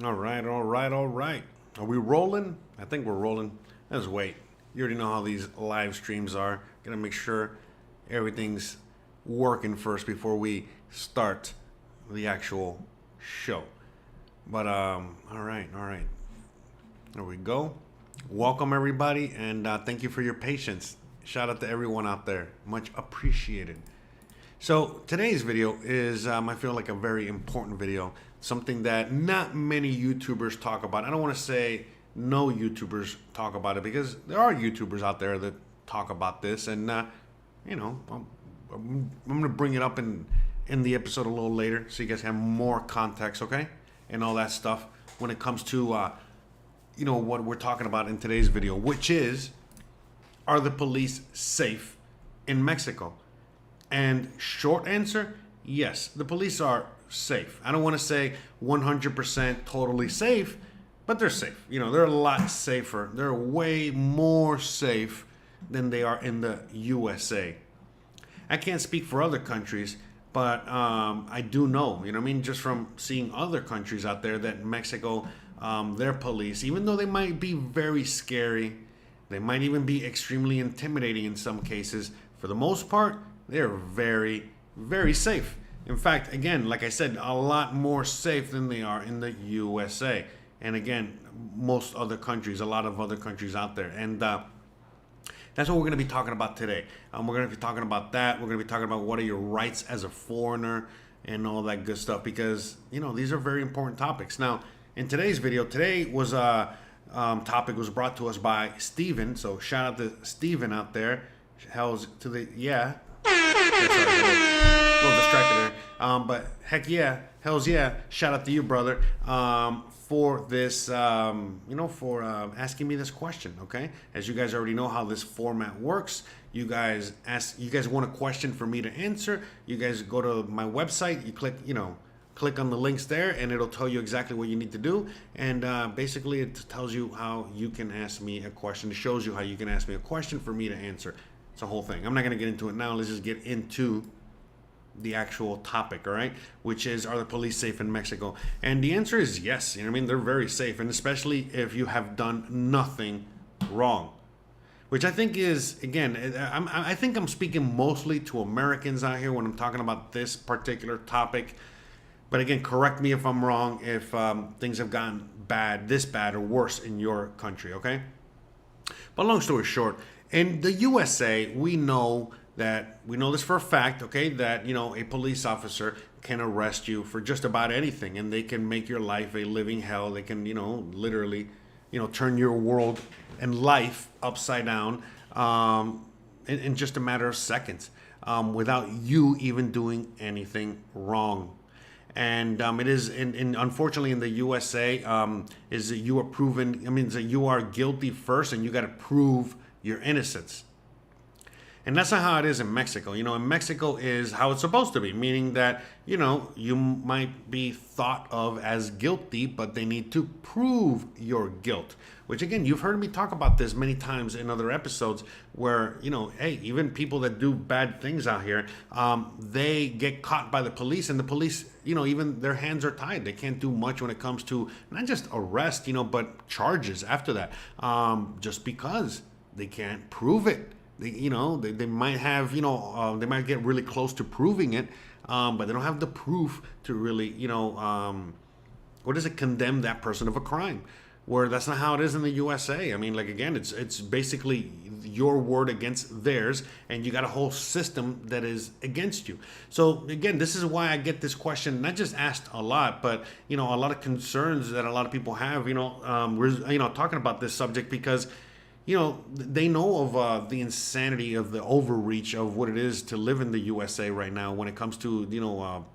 All right, all right, all right. Are we rolling? I think we're rolling. Let's wait. You already know how these live streams are. Gotta make sure everything's working first before we start the actual show. But all right, all right. There we go. Welcome everybody, and thank you for your patience. Shout out to everyone out there. Much appreciated. So today's video is, I feel like a very important video, something that not many YouTubers talk about. I don't want to say no YouTubers talk about it because there are YouTubers out there that talk about this, and I'm going to bring it up in the episode a little later so you guys have more context, okay, and all that stuff when it comes to what we're talking about in today's video, which is, are the police safe in Mexico? And short answer, yes, the police are safe. I don't want to say 100% totally safe, but they're safe. They're a lot safer. They're way more safe than they are in the USA. I can't speak for other countries, but I do know, just from seeing other countries out there, that Mexico, their police, even though they might be very scary, they might even be extremely intimidating in some cases, for the most part, they're very, very safe. In fact, again, like I said, a lot more safe than they are in the USA. And again, most other countries, a lot of other countries out there. And that's what we're going to be talking about today. We're going to be talking about that. We're going to be talking about what are your rights as a foreigner and all that good stuff, because, these are very important topics. Now, in today's video, today was topic was brought to us by Steven. So shout out to Steven out there. Hell's to the, yeah. A little distracted there. But heck yeah, hells yeah. Shout out to you, brother, for this, for asking me this question. Okay, as you guys already know how this format works. You guys want a question for me to answer. You guys go to my website. You click on the links there, and it'll tell you exactly what you need to do. And basically, it tells you how you can ask me a question. It shows you how you can ask me a question for me to answer. It's a whole thing. I'm not going to get into it now. Let's just get into the actual topic, all right? Which is, are the police safe in Mexico? And the answer is yes. They're very safe, and especially if you have done nothing wrong. Which I think is, again, I think I'm speaking mostly to Americans out here when I'm talking about this particular topic. But again, correct me if I'm wrong, if things have gotten this bad or worse in your country, okay? But long story short, in the USA, we know this for a fact, okay, that, a police officer can arrest you for just about anything, and they can make your life a living hell. They can, literally, turn your world and life upside down in just a matter of seconds without you even doing anything wrong. And it is, unfortunately, in the USA, is that you are proven, that you are guilty first, and you got to prove your innocence. And that's not how it is in Mexico. In Mexico is how it's supposed to be, meaning that, you might be thought of as guilty, but they need to prove your guilt. Which, again, you've heard me talk about this many times in other episodes where, hey, even people that do bad things out here, they get caught by the police, and the police, even their hands are tied. They can't do much when it comes to not just arrest, but charges after that, just because they can't prove it. They might have, they might get really close to proving it, but they don't have the proof to really, condemn that person of a crime. Where that's not how it is in the USA. Again, it's basically your word against theirs, and you got a whole system that is against you. So again, this is why I get this question not just asked a lot, but a lot of concerns that a lot of people have. We're talking about this subject because they know of the insanity of the overreach of what it is to live in the USA right now when it comes to,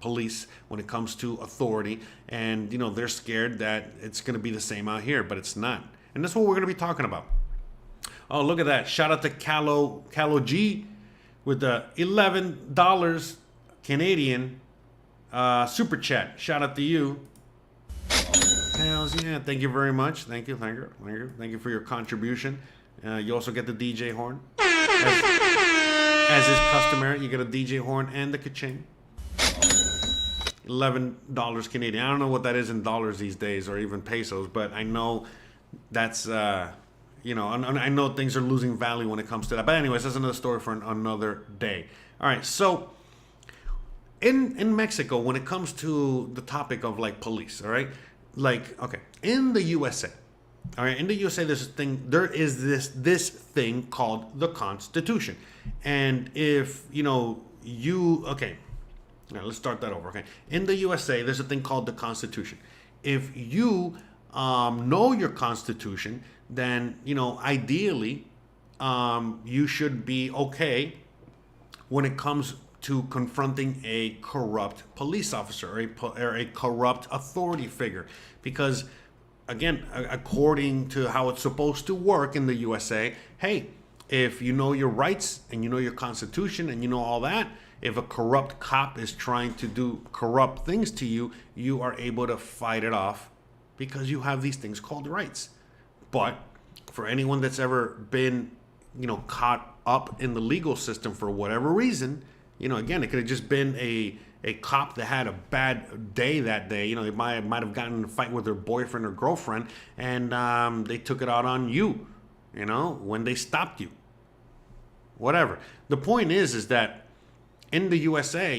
police, when it comes to authority. And, they're scared that it's going to be the same out here, but it's not. And that's what we're going to be talking about. Oh, look at that. Shout out to Calo G with the $11 Canadian super chat. Shout out to you. Hells yeah. Thank you very much. Thank you for your contribution. You also get the DJ horn. As is customary, you get a DJ horn and the ka-ching. $11 Canadian. I don't know what that is in dollars these days, or even pesos, but I know that's I know things are losing value when it comes to that. But anyways, that's another story for another day. All right, so in Mexico, when it comes to the topic of like police, all right, like, okay, in the USA, all right, in the USA, there is this thing called the Constitution. And if okay, now let's start that over. Okay, in the USA, there's a thing called the Constitution. If you know your Constitution, then ideally you should be okay when it comes to confronting a corrupt police officer or a corrupt authority figure, because again, according to how it's supposed to work in the USA, hey, if you know your rights and you know your Constitution and you know all that, if a corrupt cop is trying to do corrupt things to you, you are able to fight it off because you have these things called rights. But for anyone that's ever been, caught up in the legal system for whatever reason, again, it could have just been a cop that had a bad day that day. They might have gotten in a fight with their boyfriend or girlfriend, and they took it out on you, when they stopped you. Whatever. The point is that in the USA,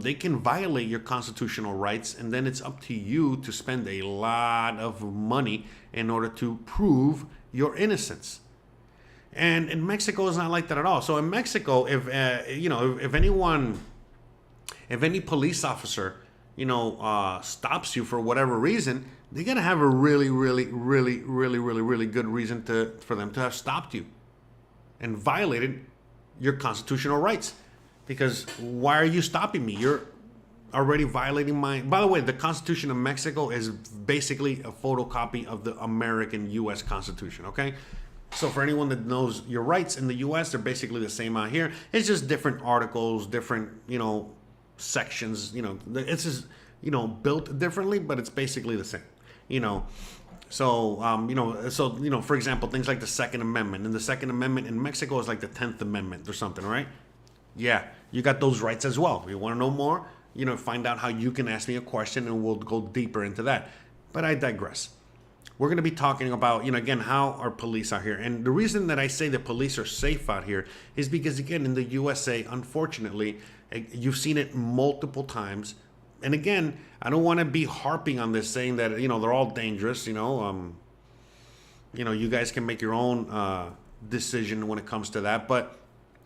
they can violate your constitutional rights, and then it's up to you to spend a lot of money in order to prove your innocence. And in Mexico, it's not like that at all. So in Mexico, if any police officer, stops you for whatever reason, they gotta have a really, really, really, really, really, really good reason for them to have stopped you and violated your constitutional rights. Because why are you stopping me? You're already violating By the way, the Constitution of Mexico is basically a photocopy of the American U.S. Constitution, okay? So for anyone that knows your rights in the U.S., they're basically the same out here. It's just different articles, different, sections. It's just, built differently, but it's basically the same, So, for example, things like the Second Amendment. And the Second Amendment in Mexico is like the 10th Amendment or something, right? Yeah, you got those rights as well. If you want to know more, find out how you can ask me a question and we'll go deeper into that. But I digress. We're going to be talking about, again, how our police are here. And the reason that I say the police are safe out here is because, again, in the USA, unfortunately, you've seen it multiple times. And again, I don't want to be harping on this, saying that, they're all dangerous, you guys can make your own decision when it comes to that. But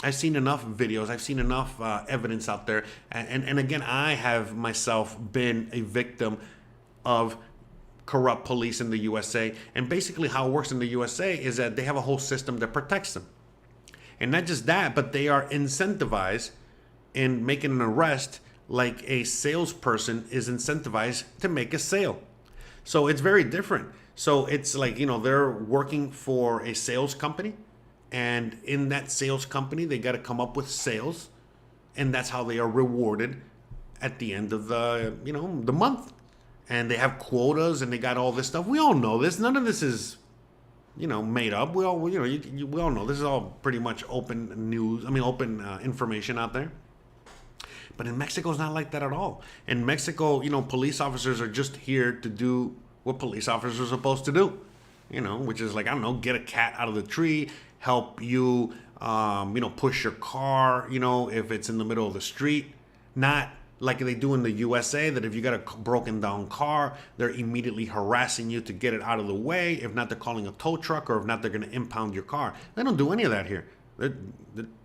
I've seen enough videos, I've seen enough evidence out there. And again, I have myself been a victim of corrupt police in the USA. And basically how it works in the USA is that they have a whole system that protects them. And not just that, but they are incentivized in making an arrest like a salesperson is incentivized to make a sale. So it's very different. So it's like, they're working for a sales company, and in that sales company, they got to come up with sales, and that's how they are rewarded at the end of the month. And they have quotas, and they got all this stuff. We all know this. None of this is, made up. We all, we all know this is all pretty much open news. Open information out there. But in Mexico, it's not like that at all. In Mexico, police officers are just here to do what police officers are supposed to do, which is like, I don't know, get a cat out of the tree, help you, push your car, if it's in the middle of the street. Not like they do in the USA, that if you got a broken down car, they're immediately harassing you to get it out of the way. If not, they're calling a tow truck, or if not, they're going to impound your car. They don't do any of that here. They're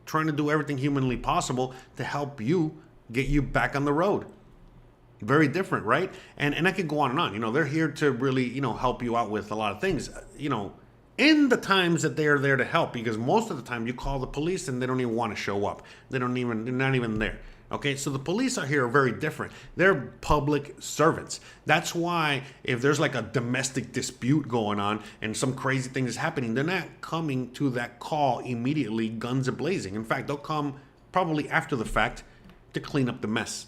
trying to do everything humanly possible to help you, get you back on the road. Very different, right? And I could go on and on. They're here to really, help you out with a lot of things, in the times that they are there to help, because most of the time you call the police and they don't even want to show up. They're not even there. Okay, so the police out here are very different. They're public servants. That's why if there's like a domestic dispute going on and some crazy thing is happening, they're not coming to that call immediately, guns a-blazing. In fact, they'll come probably after the fact to clean up the mess,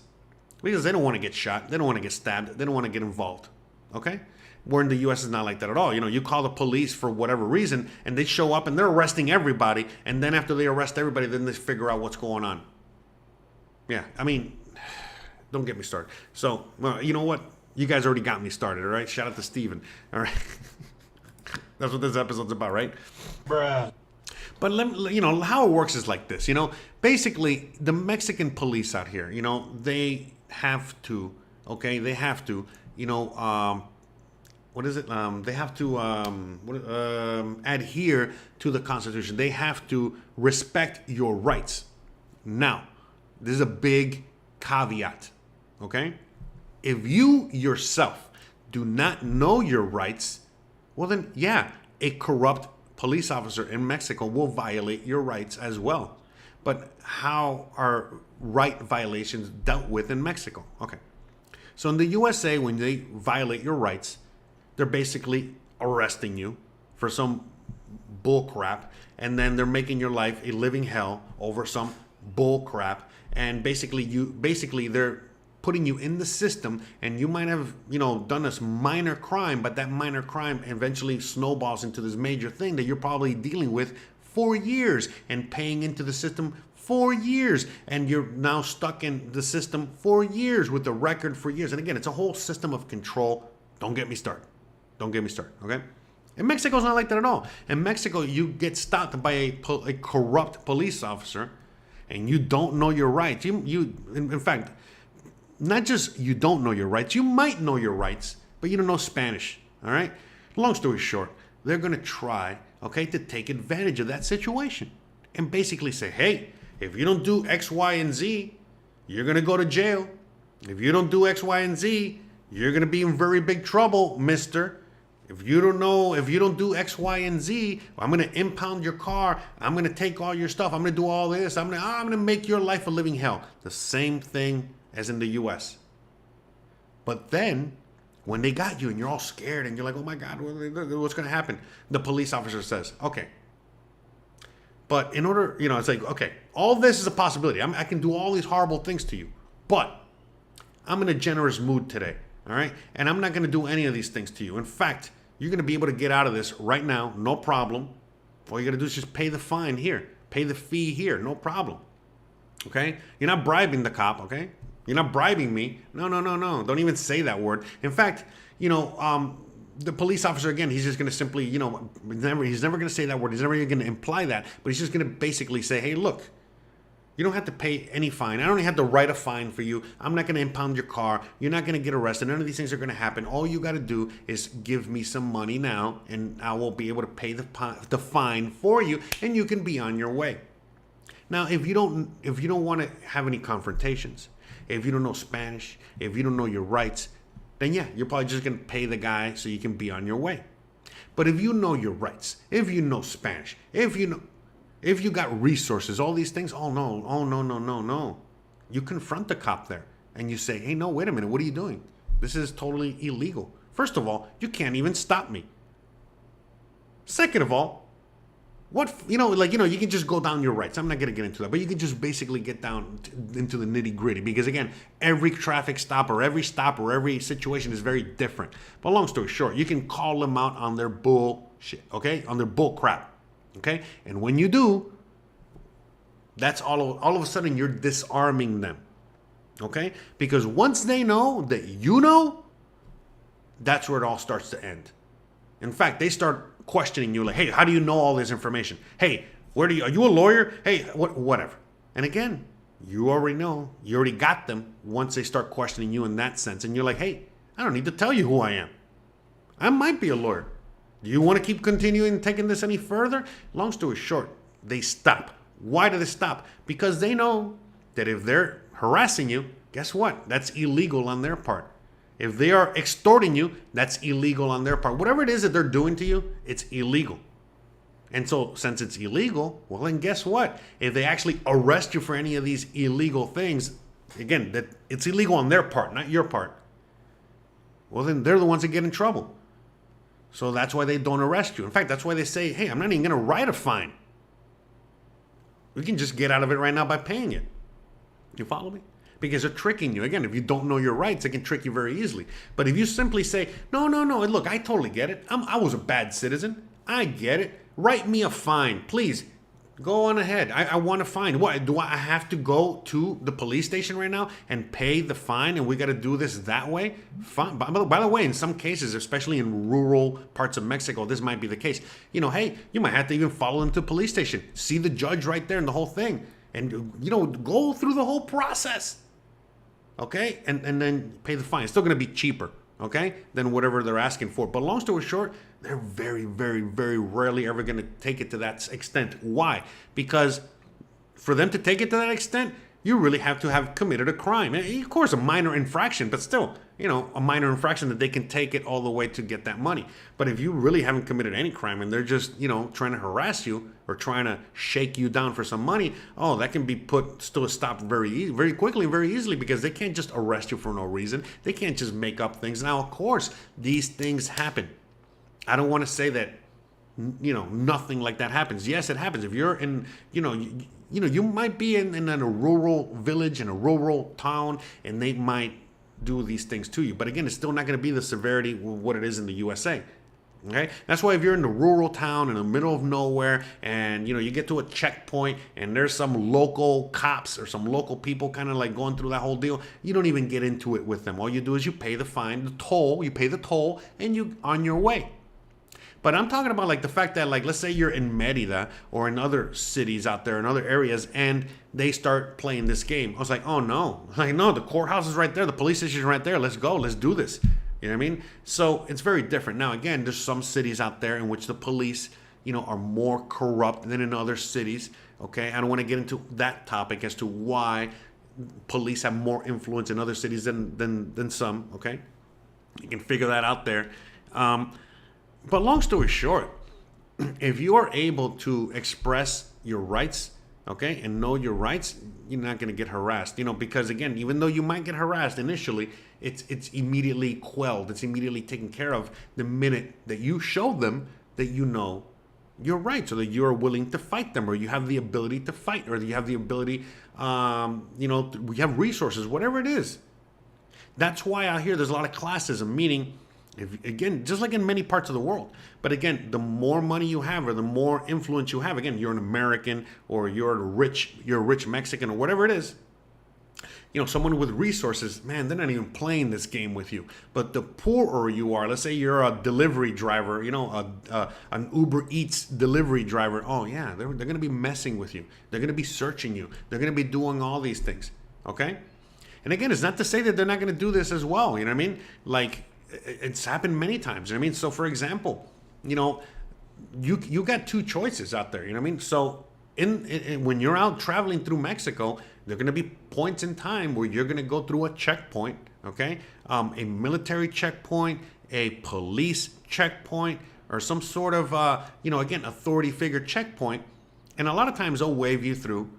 because they don't want to get shot. They don't want to get stabbed. They don't want to get involved. Okay? Where in the U.S. is not like that at all. You call the police for whatever reason, and they show up and they're arresting everybody. And then after they arrest everybody, then they figure out what's going on. Yeah, Don't get me started. So, well, you know what? You guys already got me started, all right? Shout out to Steven, all right? That's what this episode's about, right? Bruh. But how it works is like this. Basically, the Mexican police out here, they have to, okay, they have to, what is it? They have to adhere to the Constitution. They have to respect your rights. Now, this is a big caveat, okay? If you yourself do not know your rights, well then, yeah, a corrupt police officer in Mexico will violate your rights as well. But how are right violations dealt with in Mexico? Okay. So in the USA, when they violate your rights, they're basically arresting you for some bull crap, and then they're making your life a living hell over some bull crap. And basically they're putting you in the system, and you might have, done this minor crime, but that minor crime eventually snowballs into this major thing that you're probably dealing with for years and paying into the system for years. And you're now stuck in the system for years with the record for years. And again, it's a whole system of control. Don't get me started. Don't get me started, okay? In Mexico, it's not like that at all. In Mexico, you get stopped by a corrupt police officer, and you don't know your rights. In fact, not just you don't know your rights, you might know your rights, but you don't know Spanish, all right? Long story short, they're going to try, okay, to take advantage of that situation and basically say, hey, if you don't do X, Y, and Z, you're going to go to jail. If you don't do X, Y, and Z, you're going to be in very big trouble, mister. If you don't do X, Y, and Z, I'm going to impound your car. I'm going to take all your stuff. I'm going to do all this. I'm going to make your life a living hell. The same thing as in the US. But then, when they got you and you're all scared and you're like, oh my God, what's going to happen? The police officer says, okay. But in order, it's like, okay, all this is a possibility. I can do all these horrible things to you. But I'm in a generous mood today, all right? And I'm not going to do any of these things to you. In fact, you're going to be able to get out of this right now, no problem. All you got to do is just pay the fine here. Pay the fee here, no problem. Okay? You're not bribing the cop, okay? You're not bribing me. No. Don't even say that word. In fact, the police officer, again, he's just going to simply, he's never going to say that word. He's never going to imply that. But he's just going to basically say, hey, look, you don't have to pay any fine. I don't have to write a fine for you. I'm not going to impound your car. You're not going to get arrested. None of these things are going to happen. All you got to do is give me some money now, and I will be able to pay the fine for you, and you can be on your way. Now, if you don't want to have any confrontations, if you don't know Spanish, if you don't know your rights, then yeah, you're probably just going to pay the guy so you can be on your way. But if you know your rights, if you know Spanish, if you got resources, all these things, oh no. You confront the cop there and you say, hey, no, wait a minute, what are you doing? This is totally illegal. First of all, you can't even stop me. Second of all, you can just go down your rights. I'm not going to get into that, but you can just basically get down into the nitty gritty, because again, every traffic stop or every situation is very different. But long story short, you can call them out on their bullshit, okay? On their bull crap, okay? And when you do, that's all of a sudden you're disarming them, okay? Because once they know that you know, that's where it all starts to end. In fact, they start questioning you like, hey, how do you know all this information? Hey, are you a lawyer? Hey, whatever. And again, you already know, you already got them once they start questioning you in that sense. And you're like, hey, I don't need to tell you who I am. I might be a lawyer. Do you want to keep continuing taking this any further? Long story short, they stop. Why do they stop? Because they know that if they're harassing you, guess what? That's illegal on their part. If they are extorting you, that's illegal on their part. Whatever it is that they're doing to you, it's illegal. And so since it's illegal, well then guess what? If they actually arrest you for any of these illegal things, again, that it's illegal on their part, not your part, well then they're the ones that get in trouble. So that's why they don't arrest you. In fact, that's why they say, hey, I'm not even going to write a fine. We can just get out of it right now by paying it. You follow me? Because they're tricking you. Again, if you don't know your rights, they can trick you very easily. But if you simply say, no, look, I totally get it. I was a bad citizen. I get it. Write me a fine. Please Go on ahead. I want to fine. What do I have to go to the police station right now and pay the fine? And we got to do this that way? Fine. By the way, in some cases, especially in rural parts of Mexico, this might be the case. Hey, you might have to even follow them to the police station, see the judge right there and the whole thing, and go through the whole process. Okay, and then pay the fine. It's still going to be cheaper, okay, than whatever they're asking for. But long story short, they're very, very, very rarely ever going to take it to that extent. Why? Because for them to take it to that extent, you really have to have committed a crime. And of course, a minor infraction, but still, a minor infraction that they can take it all the way to get that money. But if you really haven't committed any crime and they're just, trying to harass you or trying to shake you down for some money, that can be put to a stop very quickly, very easily, because they can't just arrest you for no reason. They can't just make up things. Now, of course, these things happen. I don't want to say that, nothing like that happens. Yes, it happens. If you're in, you might be in a rural village, in a rural town, and they might do these things to you. But again, it's still not going to be the severity of what it is in the USA. Okay, that's why if you're in the rural town in the middle of nowhere, and you get to a checkpoint and there's some local cops or some local people kind of like going through that whole deal, you don't even get into it with them. All you do is you pay the fine, the toll, you pay the toll, and you on your way. But I'm talking about like the fact that, like, let's say you're in Merida or in other cities out there in other areas, and they start playing this game. I was like, oh no, the courthouse is right there, the police station is right there. Let's go, let's do this. You know what I mean? So it's very different. Now, again, there's some cities out there in which the police, are more corrupt than in other cities. Okay, I don't want to get into that topic as to why police have more influence in other cities than some. Okay, you can figure that out there. But long story short, if you are able to express your rights, okay, and know your rights, you're not going to get harassed, because again, even though you might get harassed initially, it's immediately quelled. It's immediately taken care of the minute that you show them that you know your rights, or that you're willing to fight them, or you have the ability to fight, or you have the ability, we have resources, whatever it is. That's why out here there's a lot of classism, meaning, again, just like in many parts of the world. But again, the more money you have or the more influence you have, again, you're an American or you're a rich Mexican or whatever it is, someone with resources, man, they're not even playing this game with you. But the poorer you are, let's say you're a delivery driver, an Uber Eats delivery driver. Oh yeah, they're going to be messing with you. They're going to be searching you. They're going to be doing all these things. Okay. And again, it's not to say that they're not going to do this as well. You know what I mean? Like, it's happened many times. You know what I mean? So for example, you got two choices out there. You know what I mean? So when you're out traveling through Mexico, there are going to be points in time where you're going to go through a checkpoint, okay? A military checkpoint, a police checkpoint, or some sort of, again, authority figure checkpoint. And a lot of times they'll wave you through.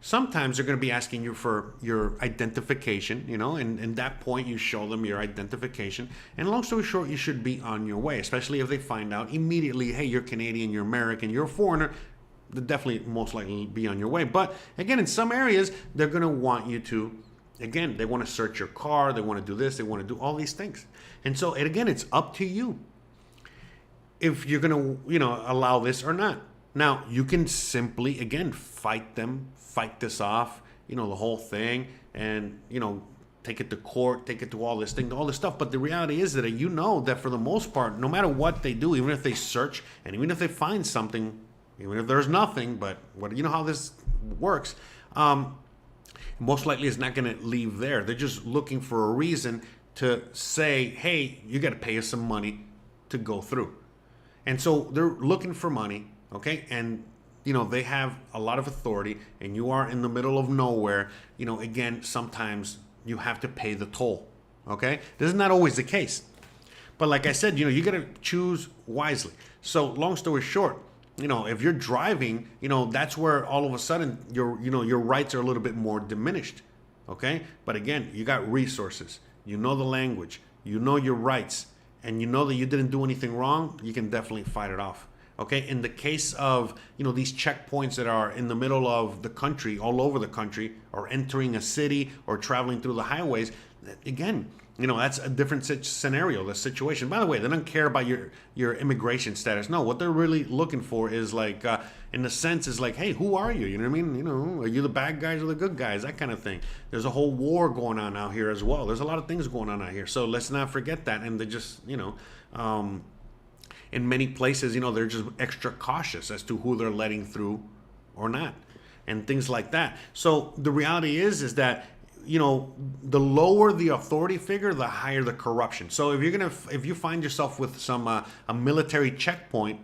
Sometimes they're going to be asking you for your identification, and at that point you show them your identification. And long story short, you should be on your way, especially if they find out immediately, hey, you're Canadian, you're American, you're a foreigner. They'll definitely most likely be on your way. But again, in some areas, they're going to want you to, again, they want to search your car, they want to do this, they want to do all these things. And so, and again, it's up to you if you're going to, allow this or not. Now, you can simply, again, fight this off, the whole thing, and, take it to court, take it to all this stuff. But the reality is that that for the most part, no matter what they do, even if they search and even if they find something, even if there's nothing, but how this works, most likely it's not going to leave there. They're just looking for a reason to say, hey, you got to pay us some money to go through. And so they're looking for money. Okay, and they have a lot of authority, and you are in the middle of nowhere. Again, sometimes you have to pay the toll. Okay, this is not always the case, but like I said, you got to choose wisely. So, long story short, if you're driving, that's where all of a sudden your rights are a little bit more diminished. Okay, but again, you got resources. The language. Your rights, and that you didn't do anything wrong. You can definitely fight it off. Okay, in the case of, these checkpoints that are in the middle of the country, all over the country, or entering a city or traveling through the highways, again, that's a different scenario, the situation. By the way, they don't care about your immigration status. No, what they're really looking for is like, in the sense is like, hey, who are you? You know what I mean? Are you the bad guys or the good guys? That kind of thing. There's a whole war going on out here as well. There's a lot of things going on out here. So let's not forget that. And they just, in many places, they're just extra cautious as to who they're letting through or not, and things like that. So the reality is that, the lower the authority figure, the higher the corruption. So if you find yourself with some a military checkpoint,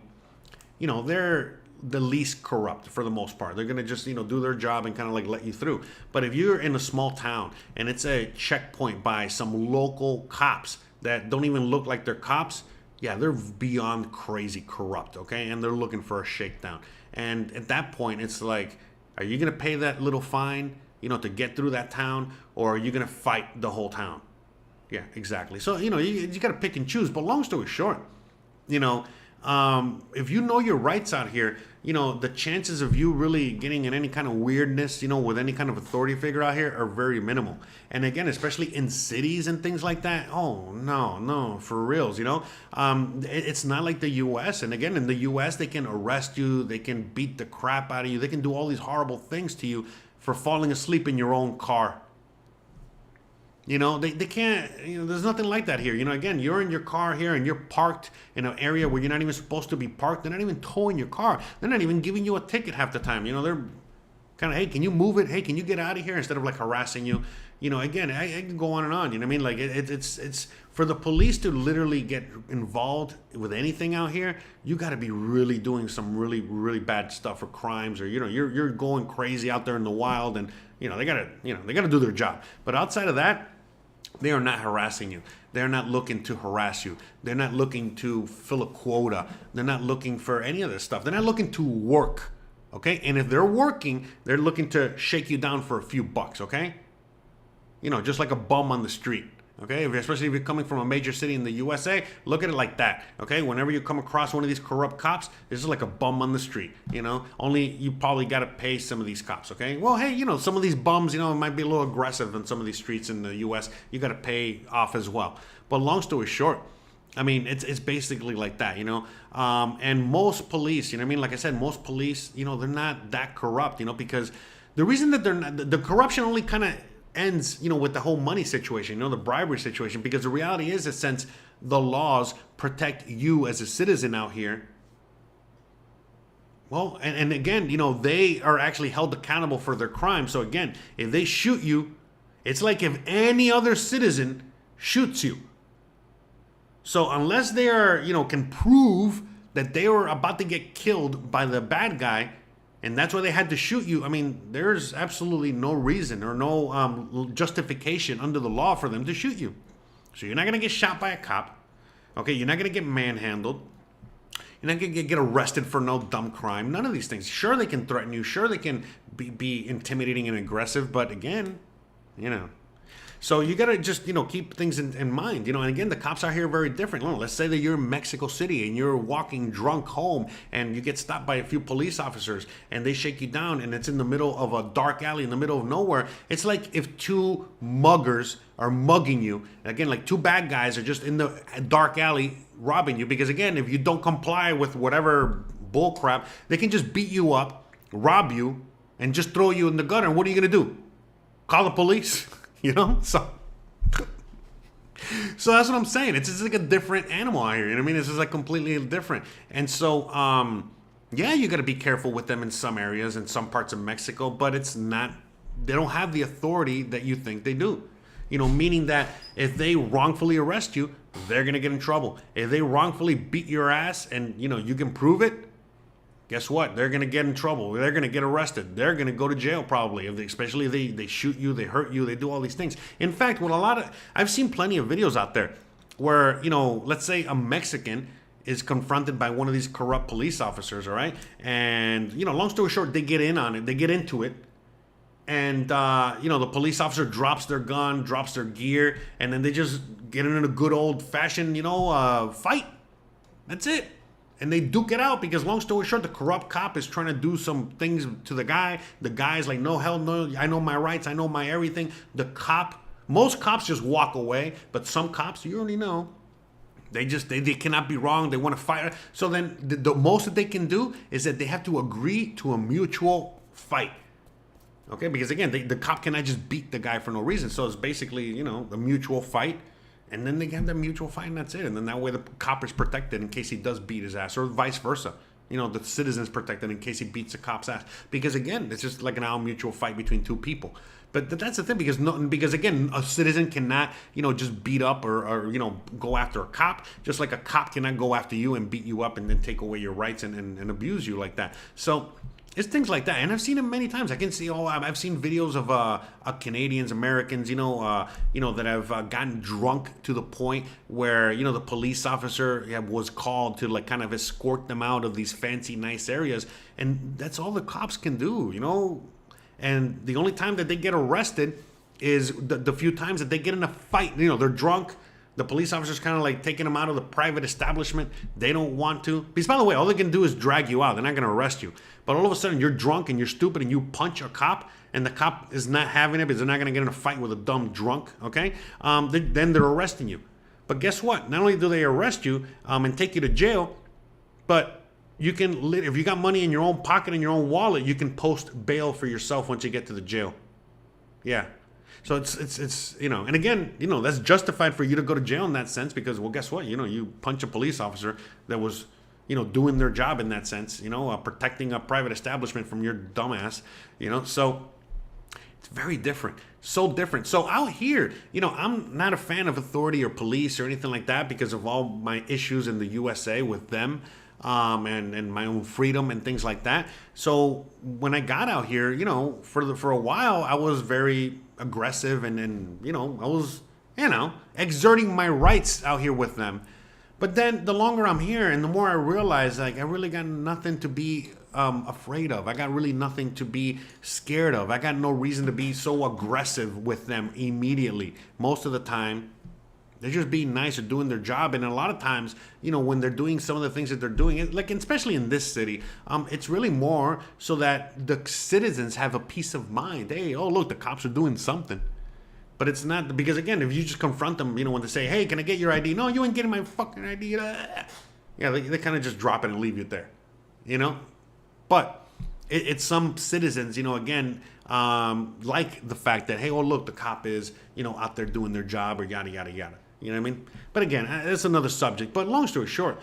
they're the least corrupt for the most part. They're gonna just do their job and kind of like let you through. But if you're in a small town and it's a checkpoint by some local cops that don't even look like they're cops, yeah, they're beyond crazy corrupt, okay? And they're looking for a shakedown. And at that point, it's like, are you gonna pay that little fine, to get through that town, or are you going to fight the whole town? Yeah, exactly. So, you got to pick and choose. But long story short, if you know your rights out here, the chances of you really getting in any kind of weirdness, with any kind of authority figure out here are very minimal. And again, especially in cities and things like that, oh, no, for reals, it's not like the U.S. And again, in the U.S., they can arrest you, they can beat the crap out of you, they can do all these horrible things to you for falling asleep in your own car. They can't, there's nothing like that here. Again, you're in your car here and you're parked in an area where you're not even supposed to be parked. They're not even towing your car. They're not even giving you a ticket half the time. They're kind of, hey, can you move it? Hey, can you get out of here? Instead of like harassing you. Again, I can go on and on. Like it's for the police to literally get involved with anything out here, you got to be really doing some really, really bad stuff or crimes, or you're going crazy out there in the wild, and they gotta do their job. But outside of that, they are not harassing you. They're not looking to harass you. They're not looking to fill a quota. They're not looking for any of this stuff. They're not looking to work. Okay, and if they're working, they're looking to shake you down for a few bucks. Okay. Just like a bum on the street, okay? Especially if you're coming from a major city in the USA, look at it like that, okay? Whenever you come across one of these corrupt cops, this is like a bum on the street, Only you probably got to pay some of these cops, okay? Well, hey, some of these bums, it might be a little aggressive in some of these streets in the US. You got to pay off as well. But long story short, it's basically like that, And most police, like I said, most police, they're not that corrupt, because the reason that they're not, the corruption only kind of ends, with the whole money situation, the bribery situation, because the reality is that since the laws protect you as a citizen out here, well, and again, they are actually held accountable for their crimes. So again, if they shoot you, it's like if any other citizen shoots you. So unless they are, can prove that they were about to get killed by the bad guy, and that's why they had to shoot you, there's absolutely no reason or no justification under the law for them to shoot you. So you're not going to get shot by a cop. Okay, you're not going to get manhandled. You're not going to get arrested for no dumb crime. None of these things. Sure, they can threaten you. Sure, they can be intimidating and aggressive. But again, So you got to just, keep things in mind, and again, the cops out here are very different. Let's say that you're in Mexico City and you're walking drunk home and you get stopped by a few police officers and they shake you down and it's in the middle of a dark alley in the middle of nowhere. It's like if two muggers are mugging you. Again, like two bad guys are just in the dark alley robbing you, because again, if you don't comply with whatever bull crap, they can just beat you up, rob you, and just throw you in the gutter. And what are you going to do? Call the police? So that's what I'm saying. It's just like a different animal out here. It's just like completely different. And so, yeah, you got to be careful with them in some areas, in some parts of Mexico, but it's not, they don't have the authority that you think they do. Meaning that if they wrongfully arrest you, they're going to get in trouble. If they wrongfully beat your ass and, you can prove it, guess what? They're going to get in trouble. They're going to get arrested. They're going to go to jail probably, especially if they shoot you, they hurt you, they do all these things. In fact, I've seen plenty of videos out there where, let's say a Mexican is confronted by one of these corrupt police officers, all right? And, long story short, they get in on it. They get into it. And, the police officer drops their gun, drops their gear, and then they just get in a good old-fashioned, fight. That's it. And they duke it out because, long story short, the corrupt cop is trying to do some things to the guy. The guy's like, no, hell no, I know my rights, I know my everything. The cop Most cops just walk away, but some cops, you already know, they cannot be wrong. They want to fight. So then the most that they can do is that they have to agree to a mutual fight. Okay, because again, the cop cannot just beat the guy for no reason. So it's basically, you know, a mutual fight. And then they have the mutual fight and that's it. And then that way the cop is protected in case he does beat his ass, or vice versa. You know, the citizen's protected in case he beats the cop's ass. Because again, it's just like an mutual fight between two people. But that's the thing, because again, a citizen cannot, you know, just beat up or you know, go after a cop, just like a cop cannot go after you and beat you up and then take away your rights and abuse you like that. So it's things like that, and I've seen it many times. I can see I've seen videos of Canadians, Americans, you know, that have gotten drunk to the point where, you know, the police officer was called to like kind of escort them out of these fancy, nice areas, and that's all the cops can do, you know. And the only time that they get arrested is the few times that they get in a fight. You know, they're drunk. The police officer's kind of like taking them out of the private establishment. They don't want to. Because, by the way, all they can do is drag you out. They're not going to arrest you. But all of a sudden, you're drunk and you're stupid and you punch a cop, and the cop is not having it because they're not going to get in a fight with a dumb drunk, okay? Then they're arresting you. But guess what? Not only do they arrest you and take you to jail, but you can, if you got money in your own pocket, in your own wallet, you can post bail for yourself once you get to the jail. Yeah. So it's you know, and again, you know, that's justified for you to go to jail in that sense because, well, guess what? You know, you punch a police officer that was, you know, doing their job in that sense, you know, protecting a private establishment from your dumbass, you know. So it's very different. So different. So out here, you know, I'm not a fan of authority or police or anything like that because of all my issues in the USA with them. And my own freedom and things like that. So when I got out here, you know, for a while, I was very aggressive and you know, I was, you know, exerting my rights out here with them. But then the longer I'm here and the more I realize, like, I really got nothing to be afraid of. I got really nothing to be scared of. I got no reason to be so aggressive with them immediately. Most of the time, they're just being nice or doing their job. And a lot of times, you know, when they're doing some of the things that they're doing, like especially in this city, it's really more so that the citizens have a peace of mind. Hey, oh, look, the cops are doing something. But it's not, because again, if you just confront them, you know, when they say, hey, can I get your ID? No, you ain't getting my fucking ID. Yeah, they kind of just drop it and leave you there, you know? But it's some citizens, you know, again, like the fact that, hey, oh, look, the cop is, you know, out there doing their job or yada, yada, yada. You know what I mean? But again, that's another subject. But long story short,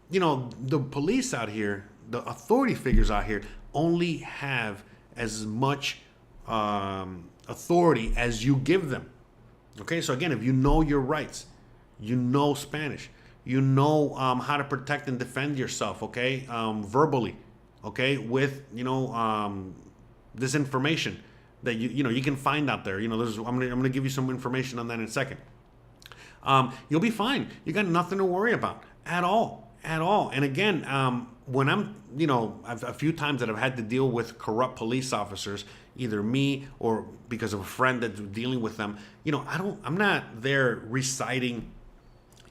you know, the police out here, the authority figures out here only have as much authority as you give them. Okay? So again, if you know your rights, you know Spanish, you know how to protect and defend yourself, okay? Verbally, okay? With, you know, this information that you know, you can find out there. You know, I'm gonna give you some information on that in a second. You'll be fine. You got nothing to worry about at all. And again, when I'm, you know, a few times that I've had to deal with corrupt police officers, either me or because of a friend that's dealing with them, you know, I'm not there reciting,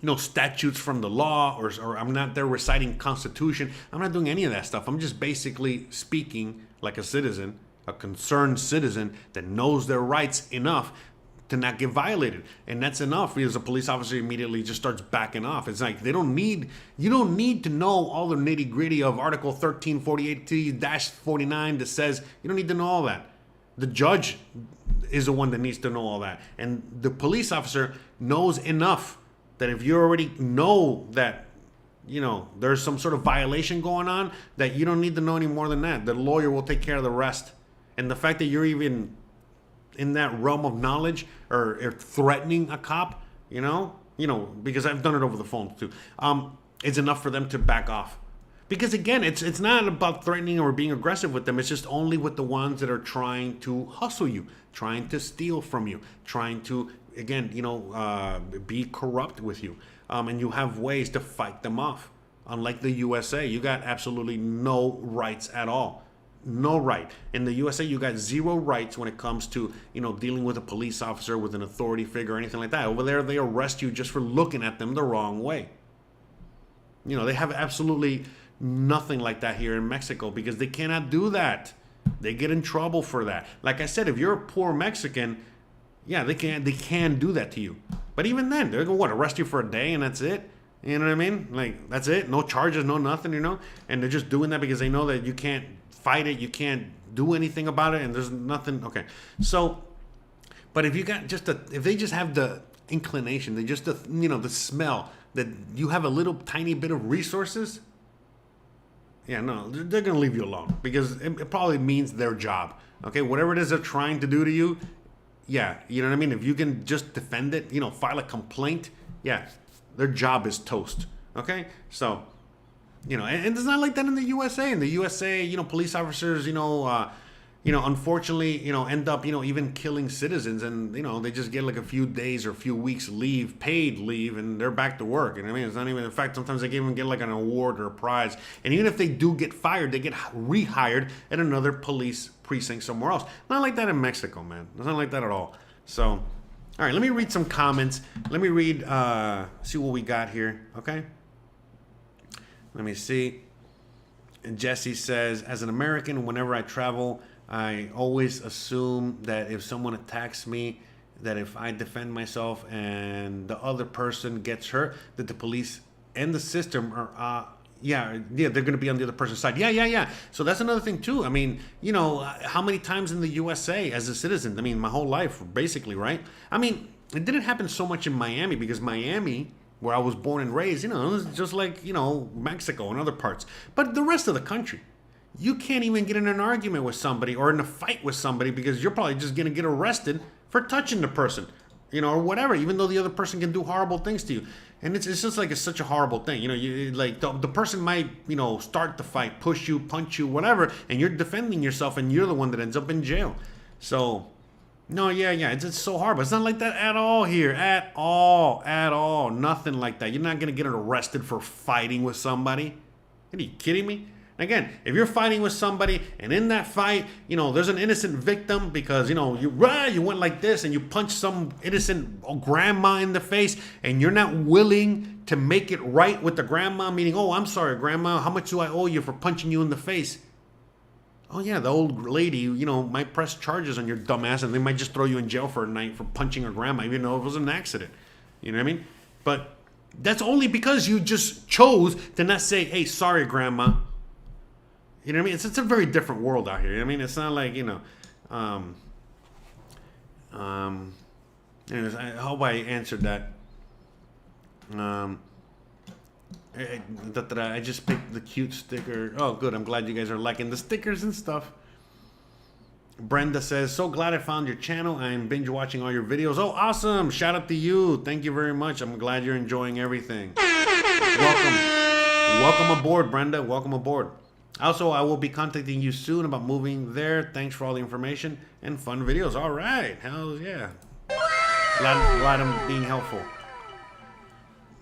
you know, statutes from the law or I'm not there reciting Constitution. I'm not doing any of that stuff. I'm just basically speaking like a citizen, a concerned citizen that knows their rights enough to not get violated. And that's enough because a police officer immediately just starts backing off. It's like you don't need to know all the nitty gritty of Article 1348T-49 that says, you don't need to know all that. The judge is the one that needs to know all that. And the police officer knows enough that if you already know that, you know, there's some sort of violation going on, that you don't need to know any more than that. The lawyer will take care of the rest. And the fact that you're even in that realm of knowledge or threatening a cop, you know, because I've done it over the phone too, it's enough for them to back off. Because again, it's not about threatening or being aggressive with them. It's just only with the ones that are trying to hustle you, trying to steal from you, trying to, again, you know, be corrupt with you. And you have ways to fight them off. Unlike the USA, you got absolutely no rights at all. No right. In the USA, you got zero rights when it comes to, you know, dealing with a police officer, with an authority figure, or anything like that. Over there, they arrest you just for looking at them the wrong way. You know, they have absolutely nothing like that here in Mexico because they cannot do that. They get in trouble for that. Like I said, if you're a poor Mexican, yeah, they can do that to you. But even then, they're gonna arrest you for a day and that's it. You know what I mean? Like, that's it. No charges, no nothing, And they're just doing that because they know that you can't fight it, you can't do anything about it, and there's nothing. Okay, so, but if you got if they just have the inclination, they just the smell that you have a little tiny bit of resources, yeah, no, they're gonna leave you alone because it probably means their job. Okay, whatever it is they're trying to do to you, yeah, you know what I mean. If you can just defend it, file a complaint, yeah, their job is toast. Okay, so. And it's not like that in the USA. In the USA, police officers, unfortunately, end up, even killing citizens, and they just get like a few days or a few weeks leave, paid leave, and they're back to work. You know what I mean? It's not even. In fact, sometimes they even get like an award or a prize. And even if they do get fired, they get rehired at another police precinct somewhere else. Not like that in Mexico, man. It's not like that at all. So, all right, let me read some comments. Let me read. See what we got here. Okay. Let me see. And Jesse says, as an American, whenever I travel, I always assume that if someone attacks me, that if I defend myself and the other person gets hurt, that the police and the system are, they're going to be on the other person's side. Yeah. So that's another thing too. I mean, how many times in the USA as a citizen? I mean, my whole life, basically, right? I mean, it didn't happen so much in Miami because Miami, where I was born and raised, it was just like, Mexico and other parts. But the rest of the country, you can't even get in an argument with somebody or in a fight with somebody because you're probably just going to get arrested for touching the person, or whatever, even though the other person can do horrible things to you. And it's just like it's such a horrible thing. You like the person might, start the fight, push you, punch you, whatever, and you're defending yourself and you're the one that ends up in jail. So... No, yeah, it's so horrible. It's not like that at all here. At all. Nothing like that. You're not going to get arrested for fighting with somebody. Are you kidding me? Again, if you're fighting with somebody and in that fight, there's an innocent victim because, you went like this and you punched some innocent grandma in the face and you're not willing to make it right with the grandma, meaning, oh, I'm sorry, grandma, how much do I owe you for punching you in the face? Oh, yeah, the old lady, might press charges on your dumb ass and they might just throw you in jail for a night for punching her grandma, even though it was an accident. You know what I mean? But that's only because you just chose to not say, hey, sorry, grandma. You know what I mean? It's a very different world out here. You know what I mean? It's not like, anyways, I hope I answered that. I just picked the cute sticker. Oh, good. I'm glad you guys are liking the stickers and stuff. Brenda says, so glad I found your channel. I'm binge watching all your videos. Oh, awesome. Shout out to you. Thank you very much. I'm glad you're enjoying everything. Welcome aboard, Brenda. Welcome aboard. Also, I will be contacting you soon about moving there. Thanks for all the information and fun videos. All right. Hell yeah. Glad I'm being helpful.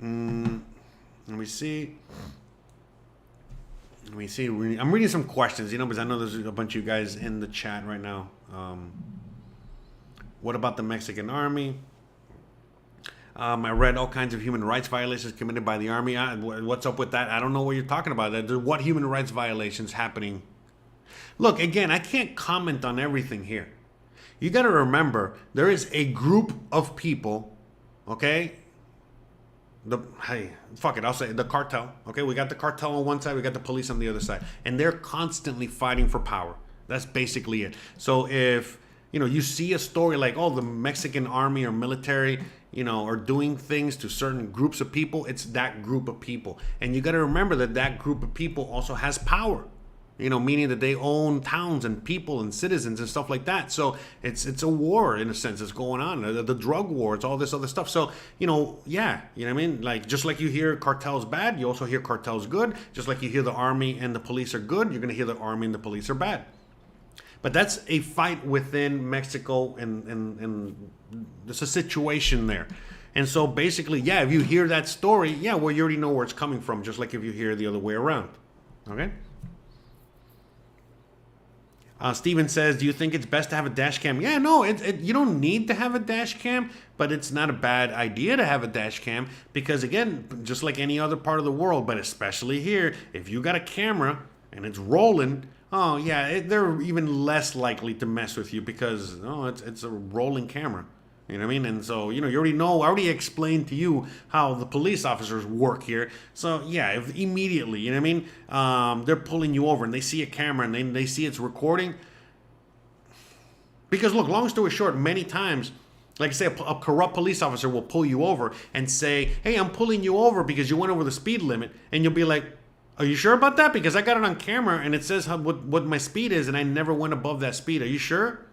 Let me see. I'm reading some questions, because I know there's a bunch of you guys in the chat right now. What about the Mexican army? I read all kinds of human rights violations committed by the army. What's up with that? I don't know what you're talking about. What human rights violations happening? Look, again, I can't comment on everything here. You got to remember, there is a group of people, okay? I'll say the cartel. Okay, we got the cartel on one side, we got the police on the other side, and they're constantly fighting for power. That's basically it. So if you see a story like, oh, the Mexican army or military, are doing things to certain groups of people, it's that group of people, and you got to remember that group of people also has power. Meaning that they own towns and people and citizens and stuff like that. So it's a war in a sense that's going on. The drug war, it's all this other stuff. So, yeah, you know what I mean? Like, just like you hear cartels bad, you also hear cartels good. Just like you hear the army and the police are good, you're going to hear the army and the police are bad. But that's a fight within Mexico and there's a situation there. And so basically, yeah, if you hear that story, yeah, well, you already know where it's coming from, just like if you hear the other way around. Okay? Steven says, do you think it's best to have a dash cam? Yeah, no, you don't need to have a dash cam, but it's not a bad idea to have a dash cam because, again, just like any other part of the world, but especially here, if you got a camera and it's rolling, oh, yeah, they're even less likely to mess with you because, it's a rolling camera. You know what I mean? And so, you know, you already know, I already explained to you how the police officers work here. So, yeah, if immediately, you know what I mean? They're pulling you over and they see a camera and they see it's recording. Because, look, long story short, many times, like I say, a corrupt police officer will pull you over and say, hey, I'm pulling you over because you went over the speed limit. And you'll be like, are you sure about that? Because I got it on camera and it says what my speed is and I never went above that speed. Are you sure?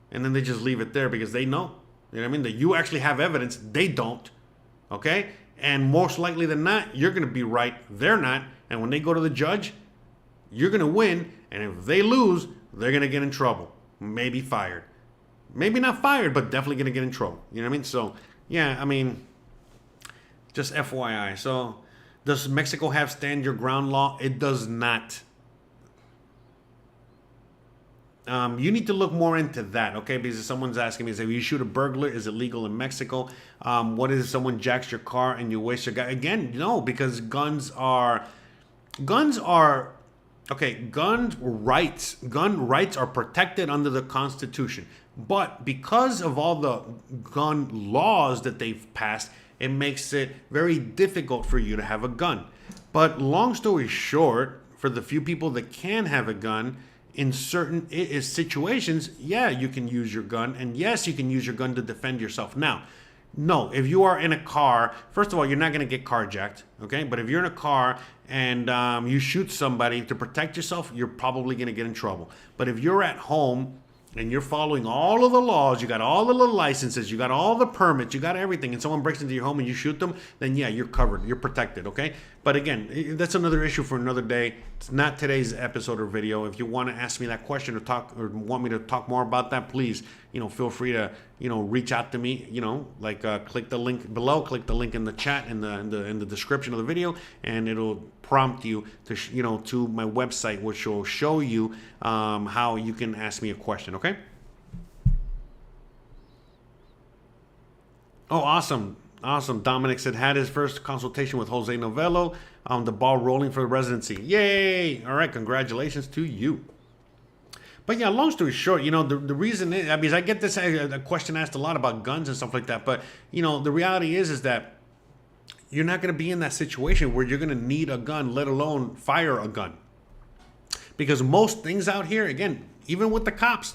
And then they just leave it there because they know. You know what I mean? That you actually have evidence. They don't. Okay? And most likely than not, you're going to be right. They're not. And when they go to the judge, you're going to win. And if they lose, they're going to get in trouble. Maybe fired. Maybe not fired, but definitely going to get in trouble. You know what I mean? So, yeah, I mean, just FYI. So, does Mexico have stand your ground law? It does not. You need to look more into that, okay? Because someone's asking me, if you shoot a burglar, is it legal in Mexico? What if someone jacks your car and you waste your gun? Again, no, because gun rights are protected under the Constitution. But because of all the gun laws that they've passed, it makes it very difficult for you to have a gun. But long story short, for the few people that can have a gun, in certain situations, yeah, you can use your gun. And yes, you can use your gun to defend yourself. Now, no, if you are in a car, first of all, you're not going to get carjacked, okay? But if you're in a car and you shoot somebody to protect yourself, you're probably going to get in trouble. But if you're at home and you're following all of the laws, you got all the little licenses, you got all the permits, you got everything, and someone breaks into your home and you shoot them, then yeah, you're covered, you're protected, okay? But again, that's another issue for another day. It's not today's episode or video. If you want to ask me that question or talk or want me to talk more about that, please, you know, feel free to, you know, reach out to me, you know, like click the link below, click the link in the chat in the description of the video, and it'll prompt you to to my website, which will show you how you can ask me a question, okay? Oh, awesome. Awesome. Dominic said had his first consultation with José Novelo. The ball rolling for the residency. Yay! All right, congratulations to you. But yeah, long story short, you know, the reason is, because I get this a question asked a lot about guns and stuff like that, but you know, the reality is that you're not going to be in that situation where you're going to need a gun, let alone fire a gun. Because most things out here, again, even with the cops,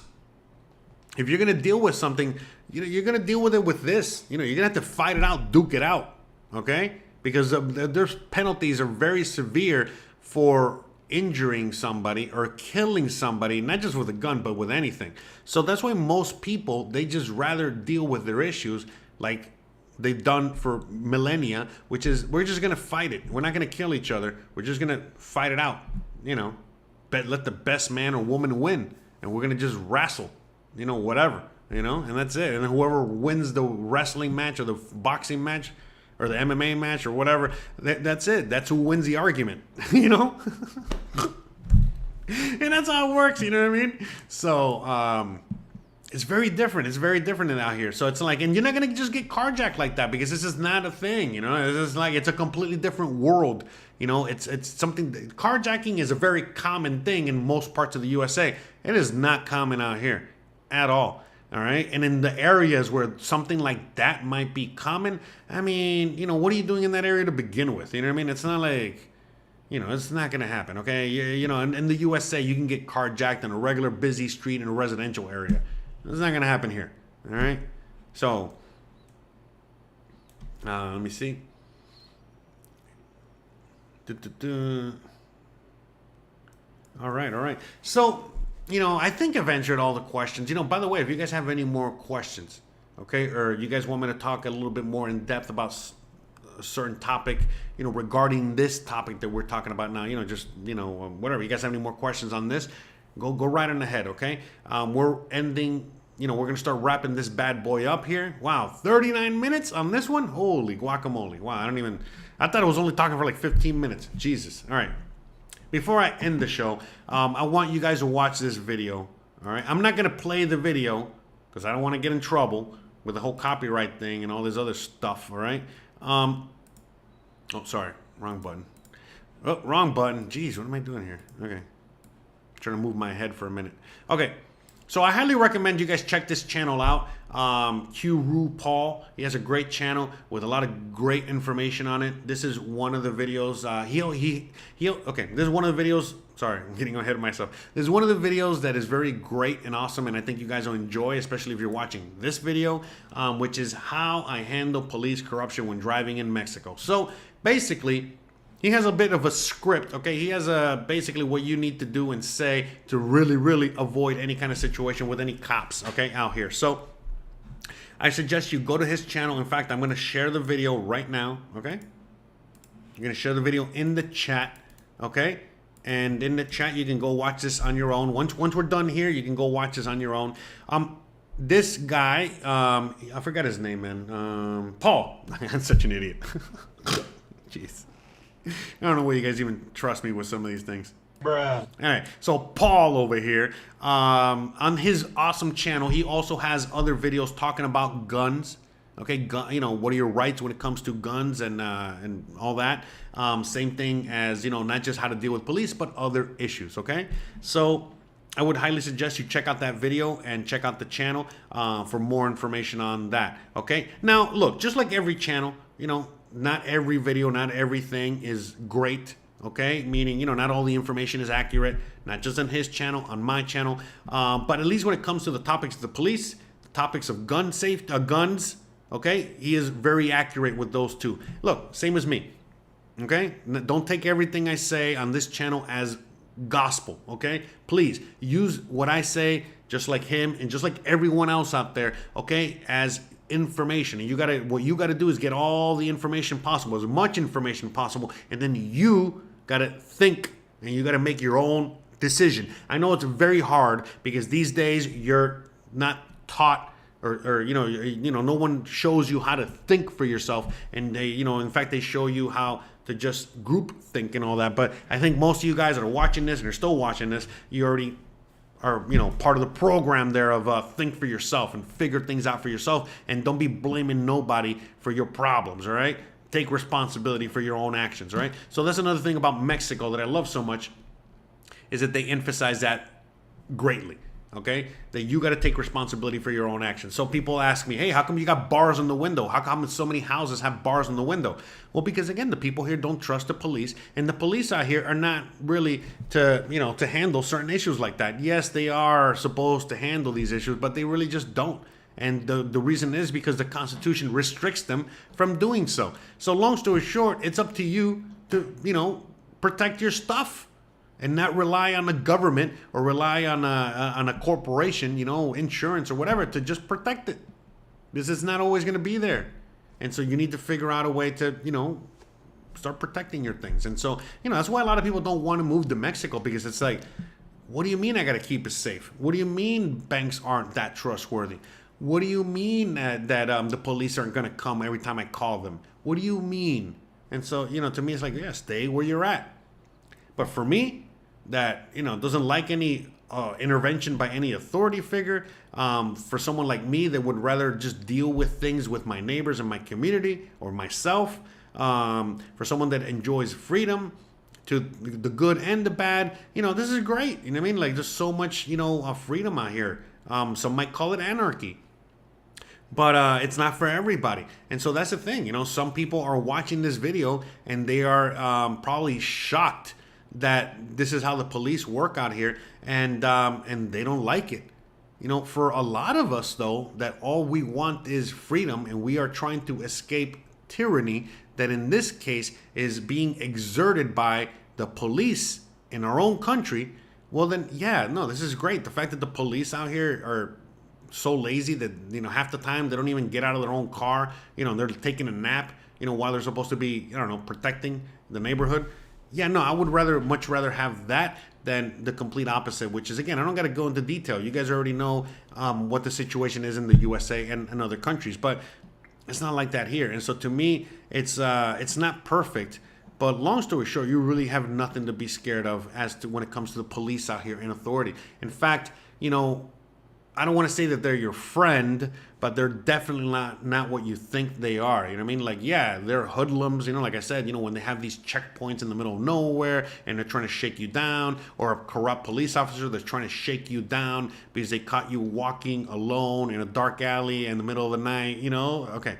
if you're going to deal with something, you know, you're going to deal with it with this. You know, you're going to have to fight it out, duke it out, okay? Because their penalties are very severe for injuring somebody or killing somebody, not just with a gun, but with anything. So that's why most people, they just rather deal with their issues like they've done for millennia, which is we're just going to fight it. We're not going to kill each other. We're just going to fight it out, you know, let the best man or woman win. And we're going to just wrestle, you know, whatever, you know, and that's it. And whoever wins the wrestling match or the boxing match or the MMA match or whatever, that's it. That's who wins the argument, you know? And that's how it works, you know what I mean? So, it's very different. It's very different than out here. So it's like, and you're not going to just get carjacked like that because this is not a thing, you know? It's just like, it's a completely different world. You know, it's something, carjacking is a very common thing in most parts of the USA. It is not common out here at all. All right. And in the areas where something like that might be common, I mean, you know, what are you doing in that area to begin with? You know what I mean? It's not like, you know, it's not going to happen. Okay. You know, in the USA, you can get carjacked on a regular busy street in a residential area. It's not going to happen here. All right. So, let me see. All right. So, you know, I think I've answered all the questions. You know, by the way, if you guys have any more questions, okay, or you guys want me to talk a little bit more in depth about a certain topic, you know, regarding this topic that we're talking about now, you know, just, you know, whatever. You guys have any more questions on this, go right on ahead, okay? We're ending, you know, we're going to start wrapping this bad boy up here. Wow, 39 minutes on this one? Holy guacamole. Wow, I thought I was only talking for like 15 minutes. Jesus. All right. Before I end the show, I want you guys to watch this video, all right? I'm not going to play the video because I don't want to get in trouble with the whole copyright thing and all this other stuff, all right? Oh, sorry. Wrong button. Oh, wrong button. Jeez, what am I doing here? Okay. Trying to move my head for a minute. Okay. So I highly recommend you guys check this channel out. Q Paul. He has a great channel with a lot of great information on it. This is one of the videos. Okay, this is one of the videos. Sorry, I'm getting ahead of myself. This is one of the videos that is very great and awesome, and I think you guys will enjoy, especially if you're watching this video, which is how I handle police corruption when driving in Mexico. So basically, he has a bit of a script, okay? He has basically what you need to do and say to really, really avoid any kind of situation with any cops, okay, out here. So I suggest you go to his channel. In fact, I'm going to share the video right now, okay? I'm going to share the video in the chat, okay? And in the chat, you can go watch this on your own. Once we're done here, you can go watch this on your own. This guy, I forgot his name, man. Paul. I'm such an idiot. Jeez. I don't know why you guys even trust me with some of these things. Bruh. All right, so Paul over here, on his awesome channel, he also has other videos talking about guns. Okay, you know, what are your rights when it comes to guns and all that. Same thing as, you know, not just how to deal with police, but other issues. Okay, so I would highly suggest you check out that video and check out the channel for more information on that. Okay, now look, just like every channel, you know, not every video, not everything is great, okay? Meaning, you know, not all the information is accurate, not just on his channel, on my channel. But at least when it comes to the topics of the police, the topics of guns, okay? He is very accurate with those two. Look, same as me, okay? Don't take everything I say on this channel as gospel, okay? Please use what I say, just like him and just like everyone else out there, okay, as information. And what you gotta do is get all the information possible, as much information possible, and then you gotta think and you gotta make your own decision. I know it's very hard because these days you're not taught or you know no one shows you how to think for yourself, and they, you know, in fact they show you how to just group think and all that. But I think most of you guys that are watching this and are still watching this, you already are, you know, part of the program there of think for yourself and figure things out for yourself, and don't be blaming nobody for your problems, all right? Take responsibility for your own actions, all right? So that's another thing about Mexico that I love so much, is that they emphasize that greatly, okay? That you got to take responsibility for your own actions. So people ask me, hey, how come you got bars on the window? How come so many houses have bars on the window? Well, because again, the people here don't trust the police, and the police out here are not really to, you know, to handle certain issues like that. Yes, they are supposed to handle these issues, but they really just don't. And the reason is because the Constitution restricts them from doing so. So long story short, it's up to you to, you know, protect your stuff and not rely on the government or rely on a corporation, you know, insurance or whatever, to just protect it. This is not always going to be there. And so you need to figure out a way to, you know, start protecting your things. And so, you know, that's why a lot of people don't want to move to Mexico, because it's like, what do you mean I got to keep it safe? What do you mean banks aren't that trustworthy? What do you mean that the police aren't going to come every time I call them? What do you mean? And so, you know, to me, it's like, yeah, stay where you're at. But for me, that, you know, doesn't like any intervention by any authority figure, for someone like me that would rather just deal with things with my neighbors and my community or myself, for someone that enjoys freedom, to the good and the bad, you know, this is great. You know what I mean? Like, there's so much, you know, freedom out here. Some might call it anarchy, but it's not for everybody. And so that's the thing, you know, some people are watching this video and they are probably shocked that this is how the police work out here, and they don't like it. You know, for a lot of us though, that all we want is freedom, and we are trying to escape tyranny that in this case is being exerted by the police in our own country. Well then, yeah, no, this is great. The fact that the police out here are so lazy that, you know, half the time they don't even get out of their own car, you know, they're taking a nap, you know, while they're supposed to be, I don't know, protecting the neighborhood. Yeah, no, I would much rather have that than the complete opposite, which is, again, I don't got to go into detail. You guys already know what the situation is in the USA and other countries, but it's not like that here. And so to me, it's not perfect, but long story short, you really have nothing to be scared of as to when it comes to the police out here in authority. In fact, you know, I don't want to say that they're your friend, but they're definitely not what you think they are. You know what I mean? Like, yeah, they're hoodlums. You know, like I said, you know, when they have these checkpoints in the middle of nowhere and they're trying to shake you down, or a corrupt police officer that's trying to shake you down because they caught you walking alone in a dark alley in the middle of the night. You know? Okay.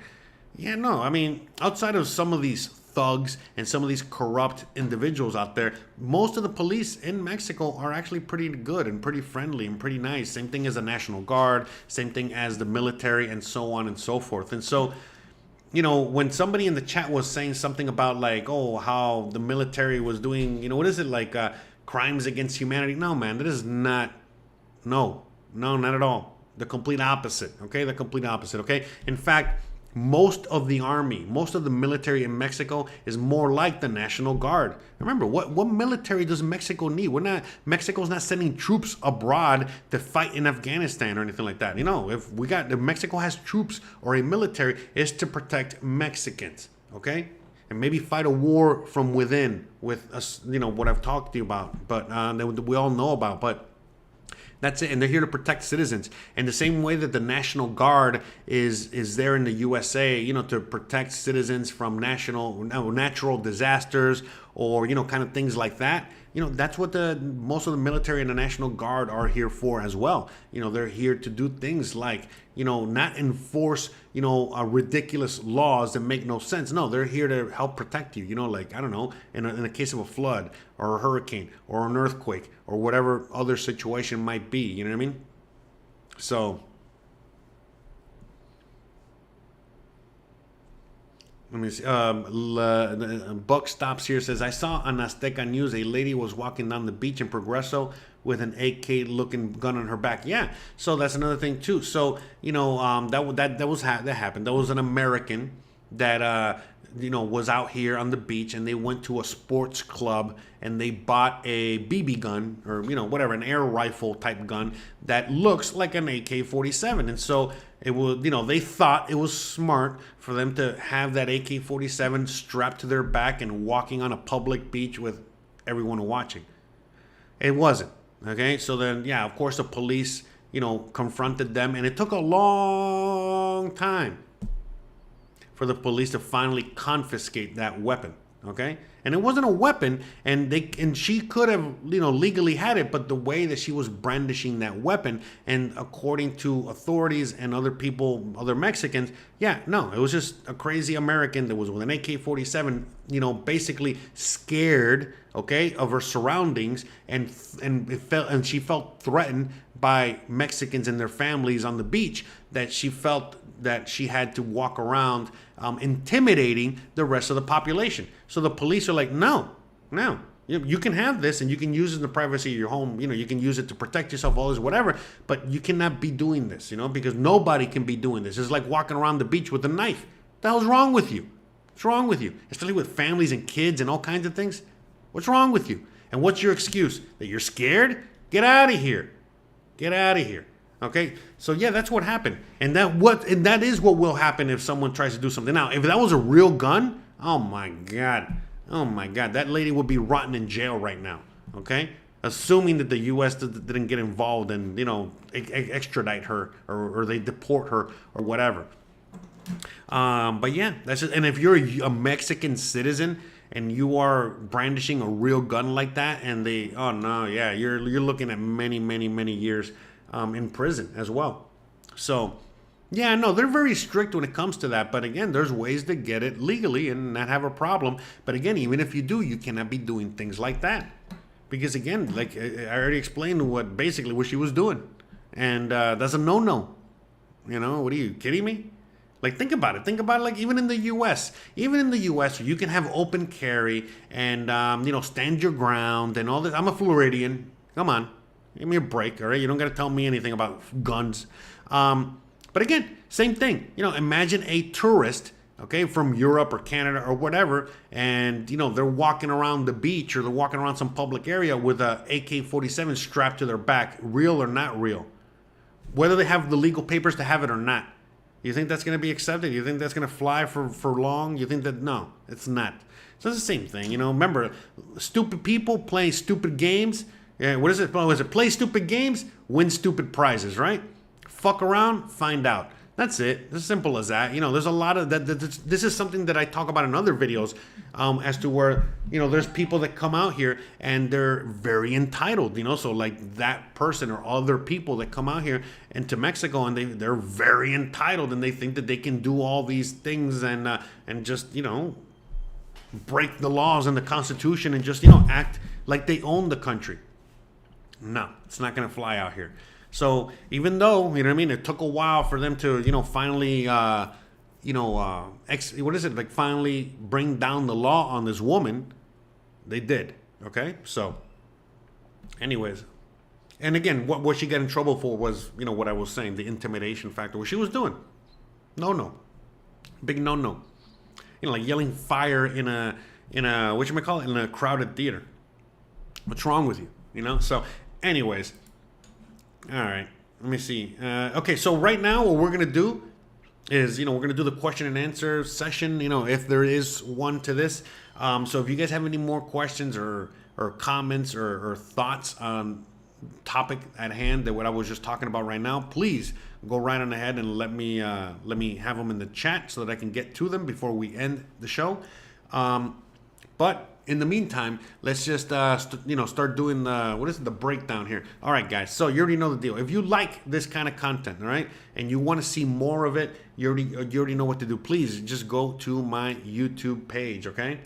Yeah, no, I mean, outside of some of these thugs and some of these corrupt individuals out there, most of the police in Mexico are actually pretty good and pretty friendly and pretty nice. Same thing as the National Guard, same thing as the military, and so on and so forth. And so, you know, when somebody in the chat was saying something about like, oh, how the military was doing, you know, what is it, like crimes against humanity? No, man, that is not, no, not at all. The complete opposite, okay? The complete opposite, okay? In fact, most of the army, most of the military in Mexico is more like the National Guard. Remember, what military does Mexico need? Mexico's not sending troops abroad to fight in Afghanistan or anything like that. You know, if Mexico has troops or a military, it's to protect Mexicans, okay? And maybe fight a war from within with us, you know, what I've talked to you about, but that we all know about, but that's it, and they're here to protect citizens. And the same way that the National Guard is there in the USA, you know, to protect citizens from natural disasters or, you know, kind of things like that. You know, that's what most of the military and the National Guard are here for as well. You know, they're here to do things like, you know, not enforce, you know, ridiculous laws that make no sense. No, they're here to help protect you. You know, like, I don't know, in the case of a flood or a hurricane or an earthquake or whatever other situation might be. You know what I mean? So let me see. Buck Stops here says, I saw on Azteca News a lady was walking down the beach in Progreso with an AK looking gun on her back. Yeah, so that's another thing too. So, you know, that happened. That was an American that you know, was out here on the beach, and they went to a sports club and they bought a BB gun, or, you know, whatever, an air rifle type gun that looks like an AK-47. And so it was, you know, they thought it was smart for them to have that AK-47 strapped to their back and walking on a public beach with everyone watching. It wasn't. Okay, so then, yeah, of course the police, you know, confronted them, and it took a long time for the police to finally confiscate that weapon. Okay, and it wasn't a weapon, and she could have, you know, legally had it, but the way that she was brandishing that weapon, and according to authorities and other people, other Mexicans, yeah, no, it was just a crazy American that was with an AK-47, you know, basically scared, okay, of her surroundings, and she felt threatened by Mexicans and their families on the beach, that she felt that she had to walk around intimidating the rest of the population. So the police are like, no, you can have this and you can use it in the privacy of your home. You know, you can use it to protect yourself, all this, whatever, but you cannot be doing this, you know, because nobody can be doing this. It's like walking around the beach with a knife. What the hell's wrong with you? What's wrong with you? Especially with families and kids and all kinds of things. What's wrong with you? And what's your excuse? That you're scared? Get out of here. Get out of here. Okay, so yeah, that's what happened, and that is what will happen if someone tries to do something. Now, if that was a real gun, oh my god, that lady would be rotting in jail right now. Okay, assuming that the U.S. didn't get involved and, you know, extradite her or they deport her or whatever. But yeah, that's just, and if you're a Mexican citizen and you are brandishing a real gun like that, and oh no, yeah, you're looking at many years in prison as well. So, yeah, no, they're very strict when it comes to that. But again, there's ways to get it legally and not have a problem. But again, even if you do, you cannot be doing things like that. Because again, like I already explained what she was doing. And that's a no-no. You know, what are you kidding me? Like, think about it. Think about it, like, even in the U.S. Even in the U.S., you can have open carry and, you know, stand your ground and all this. I'm a Floridian. Come on. Give me a break, all right? You don't got to tell me anything about guns. But again, same thing. You know, imagine a tourist, okay, from Europe or Canada or whatever, and, you know, they're walking around the beach or they're walking around some public area with a AK-47 strapped to their back, real or not real. Whether they have the legal papers to have it or not. You think that's going to be accepted? You think that's going to fly for long? You think that, no, it's not. So it's the same thing, you know. Remember, stupid people play stupid games. Yeah, what is it? Oh, is it play stupid games, win stupid prizes, right? fuck around, find out. That's it. It's as simple as that. You know, there's a lot of that. This is something that I talk about in other videos, as to where, you know, there's people that come out here and they're very entitled, you know. So like that person or other people that come out here and to Mexico and they're very entitled and they think that they can do all these things and just, you know, break the laws and the Constitution and just, you know, act like they own the country. No, it's not going to fly out here. So even though, you know what I mean, it took a while for them to, you know, finally, what is it? Like finally bring down the law on this woman, they did. Okay. So anyways, and again, what she got in trouble for was, you know, what I was saying, the intimidation factor, what she was doing. No. Big no. You know, like yelling fire in a whatchamacallit, in a crowded theater. What's wrong with you? You know? So anyways, all right, let me see. Okay, so right now what we're going to do is, you know, we're going to do the question and answer session, you know, if there is one to this. So if you guys have any more questions or comments or thoughts on topic at hand that what I was just talking about right now, please go right on ahead and let me have them in the chat so that I can get to them before we end the show. But in the meantime, let's just start doing the breakdown here. All right, guys. So you already know the deal. If you like this kind of content, all right, and you want to see more of it, you already know what to do. Please just go to my YouTube page, okay?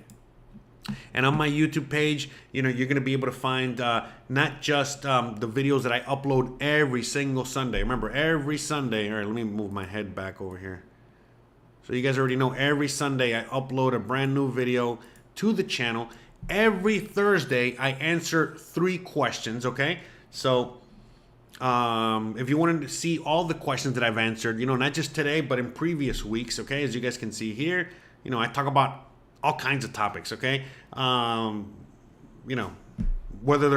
And on my YouTube page, you know, you're going to be able to find not just the videos that I upload every single Sunday. Remember, every Sunday. All right, let me move my head back over here. So you guys already know every Sunday I upload a brand new video to the channel. Every Thursday I answer 3 questions, okay? So if you wanted to see all the questions that I've answered, you know, not just today but in previous weeks, okay, as you guys can see here, you know, I talk about all kinds of topics, okay? You know, whether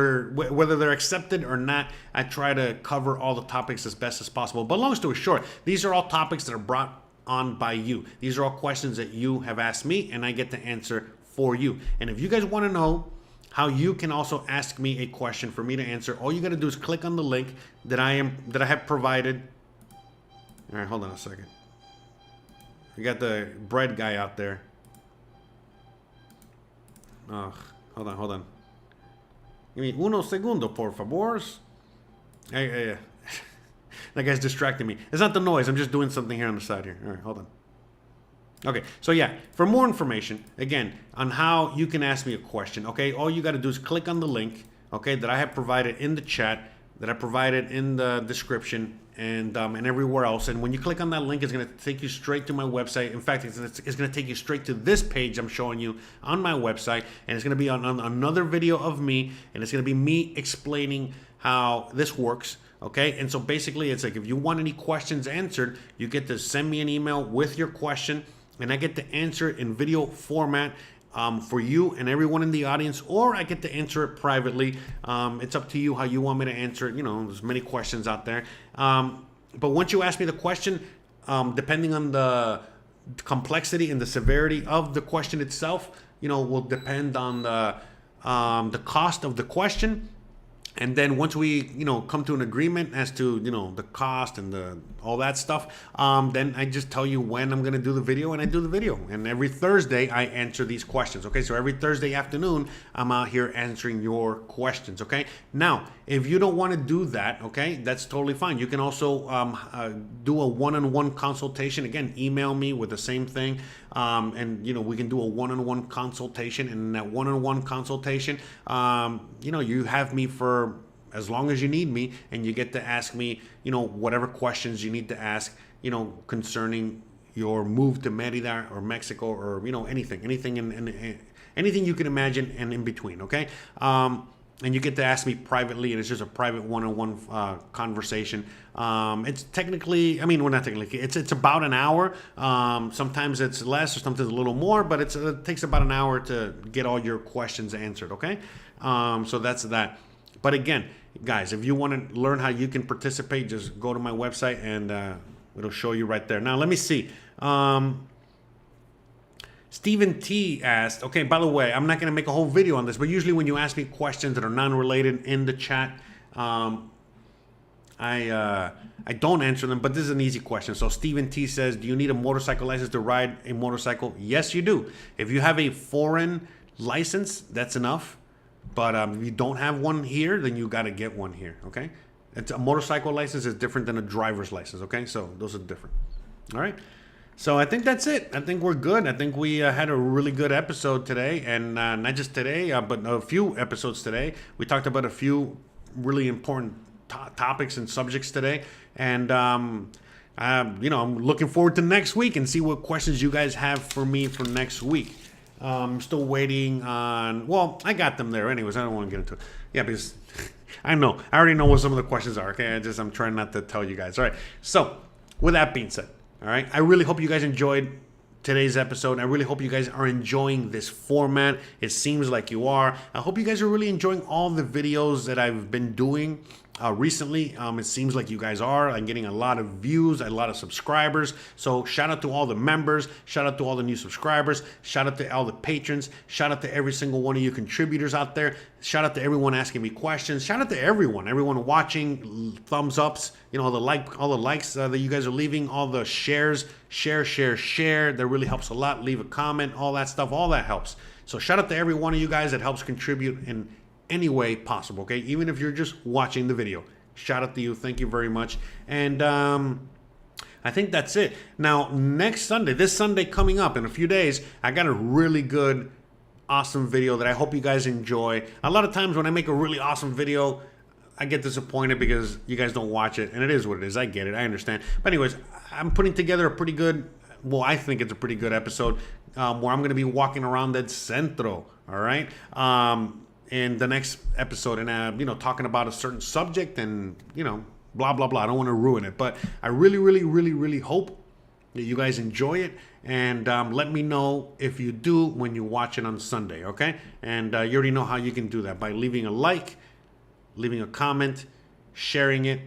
they're accepted or not, I try to cover all the topics as best as possible. But long story short, these are all topics that are brought on by you. These are all questions that you have asked me and I get to answer for you. And if you guys want to know how you can also ask me a question for me to answer, all you got to do is click on the link that I have provided. All right, hold on a second. We got the bread guy out there. Oh, hold on. Give me uno segundo, por favor. Hey. That guy's distracting me. It's not the noise. I'm just doing something here on the side here. All right, hold on. Okay, so yeah, for more information, again, on how you can ask me a question, okay, all you got to do is click on the link, okay, that I have provided in the chat, that I provided in the description, and everywhere else. And when you click on that link, it's going to take you straight to my website. In fact, it's going to take you straight to this page I'm showing you on my website, and it's going to be on another video of me, and it's going to be me explaining how this works. Okay, and so basically it's like if you want any questions answered, you get to send me an email with your question, and I get to answer it in video format for you and everyone in the audience, or I get to answer it privately. It's up to you how you want me to answer it. You know, there's many questions out there. But once you ask me the question, depending on the complexity and the severity of the question itself, you know, will depend on the cost of the question. And then once we, you know, come to an agreement as to, you know, the cost and all that stuff, then I just tell you when I'm going to do the video, and I do the video. And every Thursday I answer these questions. Okay, so every Thursday afternoon I'm out here answering your questions. Okay, now if you don't want to do that, okay, that's totally fine. You can also do a one-on-one consultation. Again, email me with the same thing, and you know, we can do a one-on-one consultation. And in that one-on-one consultation, you know, you have me for as long as you need me, and you get to ask me, you know, whatever questions you need to ask, you know, concerning your move to Mérida or Mexico, or, you know, anything anything you can imagine and in between. Okay. And you get to ask me privately, and it's just a private one-on-one conversation. It's technically, I mean, well, not technically, it's about an hour. Sometimes it's less, or sometimes a little more, but it takes about an hour to get all your questions answered. Okay. So that's that. But again, guys, if you want to learn how you can participate, just go to my website, and it'll show you right there. Now, let me see. Stephen T asked, okay, by the way, I'm not going to make a whole video on this, but usually when you ask me questions that are non-related in the chat, I don't answer them, but this is an easy question. So Stephen T says, do you need a motorcycle license to ride a motorcycle? Yes, you do. If you have a foreign license, that's enough. But if you don't have one here, then you got to get one here, okay? A motorcycle license is different than a driver's license, okay? So those are different. All right. So I think that's it. I think we're good. I think we had a really good episode today, and not just today, but a few episodes today. We talked about a few really important topics and subjects today, and I'm looking forward to next week and see what questions you guys have for me for next week. I'm still waiting on. Well, I got them there, anyways. I don't want to get into it. Yeah, because I already know what some of the questions are. Okay, I'm trying not to tell you guys. All right. So with that being said. All right. I really hope you guys enjoyed today's episode. I really hope you guys are enjoying this format. It seems like you are. I hope you guys are really enjoying all the videos that I've been doing recently. It seems like you guys are. I'm getting a lot of views, a lot of subscribers. So shout out to all the members. Shout out to all the new subscribers. Shout out to all the patrons. Shout out to every single one of you contributors out there. Shout out to everyone asking me questions. Shout out to everyone watching, thumbs ups, all the likes that you guys are leaving, all the shares, share. That really helps a lot. Leave a comment, all that stuff, all that helps. So shout out to every one of you guys that helps contribute in any way possible, okay? Even if you're just watching the video. Shout out to you. Thank you very much. And I think that's it. Now, next Sunday, this Sunday coming up in a few days, I got a really good, awesome video that I hope you guys enjoy. A lot of times when I make a really awesome video, I get disappointed because you guys don't watch it, and it is what it is. I get it. I understand. But anyways, I'm putting together a pretty good, I think it's a pretty good episode where I'm going to be walking around that centro, all right? In the next episode, and talking about a certain subject, and blah blah blah. I don't want to ruin it, but I really hope that you guys enjoy it, and let me know if you do when you watch it on Sunday, okay? And you already know how you can do that by leaving a like, leaving a comment, sharing it,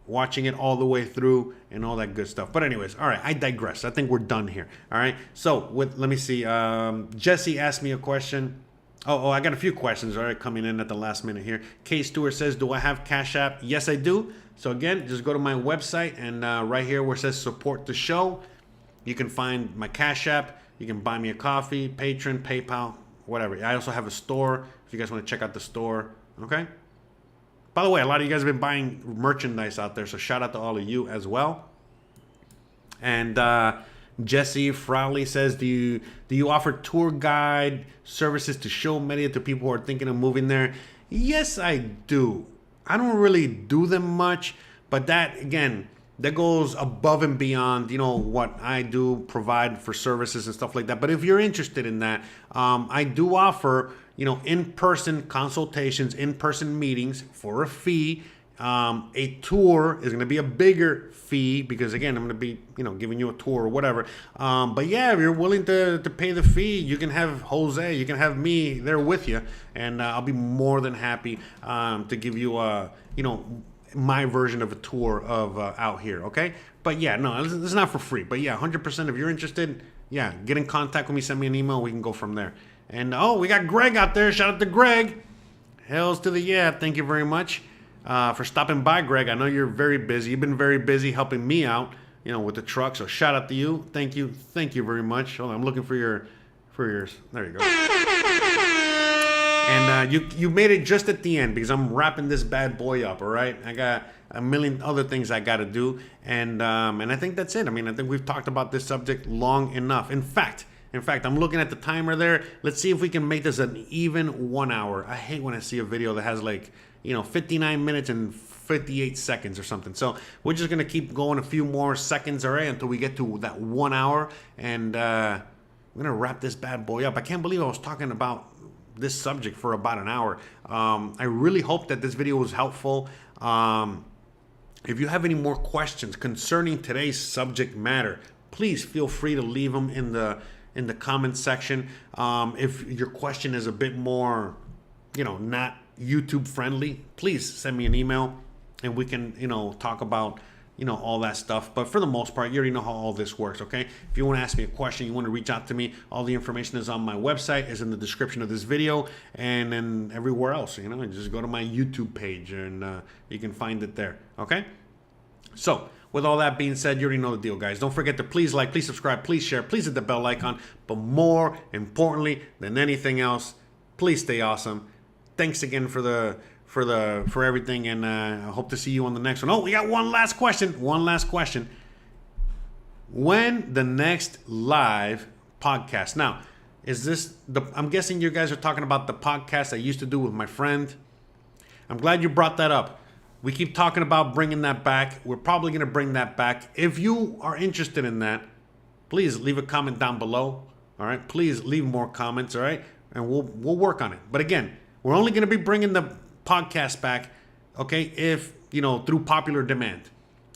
watching it all the way through, and all that good stuff. But anyways, all right, I digress. I think we're done here. All right. So let me see. Jesse asked me a question. Oh, I got a few questions, all right, coming in at the last minute here. K. Stewart says, do I have Cash App? Yes, I do. So again, just go to my website, and right here where it says support the show, you can find my Cash App. You can buy me a coffee, Patreon, PayPal, whatever. I also have a store if you guys want to check out the store, okay? By the way, a lot of you guys have been buying merchandise out there, so shout out to all of you as well. And Jesse Frowley says, do you offer tour guide services to show media to people who are thinking of moving there? Yes, I do. I don't really do them much, but that, again, that goes above and beyond, what I do provide for services and stuff like that. But if you're interested in that, I do offer, in-person consultations, in-person meetings for a fee. A tour is going to be a bigger fee because, again, I'm going to be, giving you a tour or whatever. But yeah, if you're willing to pay the fee, you can have Jose, you can have me there with you, and I'll be more than happy to give you my version of a tour of out here. Okay. But yeah, no, this is not for free, but yeah, 100% if you're interested, yeah, get in contact with me, send me an email. We can go from there. And we got Greg out there. Shout out to Greg. Hells to the yeah. Thank you very much for stopping by, Greg. I know you're very busy. You've been very busy helping me out, with the truck. So shout out to you. Thank you very much. Hold on, I'm looking for your. There you go. And you made it just at the end because I'm wrapping this bad boy up. All right, I got a million other things I got to do, and I think that's it. I mean, I think we've talked about this subject long enough. In fact, I'm looking at the timer there. Let's see if we can make this an even 1 hour. I hate when I see a video that has 59 minutes and 58 seconds or something. So we're just gonna keep going a few more seconds, all right, until we get to that 1 hour, and we're gonna wrap this bad boy up. I can't believe I was talking about this subject for about an hour. I really hope that this video was helpful. If you have any more questions concerning today's subject matter, please feel free to leave them in the comment section. If your question is a bit more, not YouTube friendly, please send me an email and we can, talk about all that stuff. But for the most part, you already know how all this works, okay? If you want to ask me a question, you want to reach out to me, all the information is on my website, is in the description of this video, and then everywhere else, just go to my YouTube page and you can find it there, okay? So, with all that being said, you already know the deal, guys. Don't forget to please like, please subscribe, please share, please hit the bell icon. But more importantly than anything else, please stay awesome. Thanks again for everything, and I hope to see you on the next one. Oh, we got one last question. When the next live podcast? Now, is this I'm guessing you guys are talking about the podcast I used to do with my friend. I'm glad you brought that up. We keep talking about bringing that back. We're probably going to bring that back. If you are interested in that, please leave a comment down below. All right, please leave more comments. All right, and we'll work on it. But again, we're only going to be bringing the podcast back, okay, if through popular demand.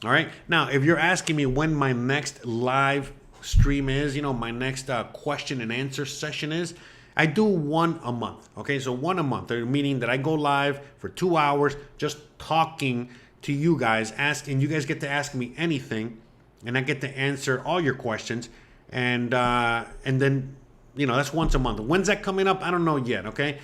All right. Now, if you're asking me when my next live stream is, my next question and answer session is, I do one a month. Okay, so one a month, meaning that I go live for 2 hours just talking to you guys, and you guys get to ask me anything, and I get to answer all your questions, and then that's once a month. When's that coming up? I don't know yet. Okay,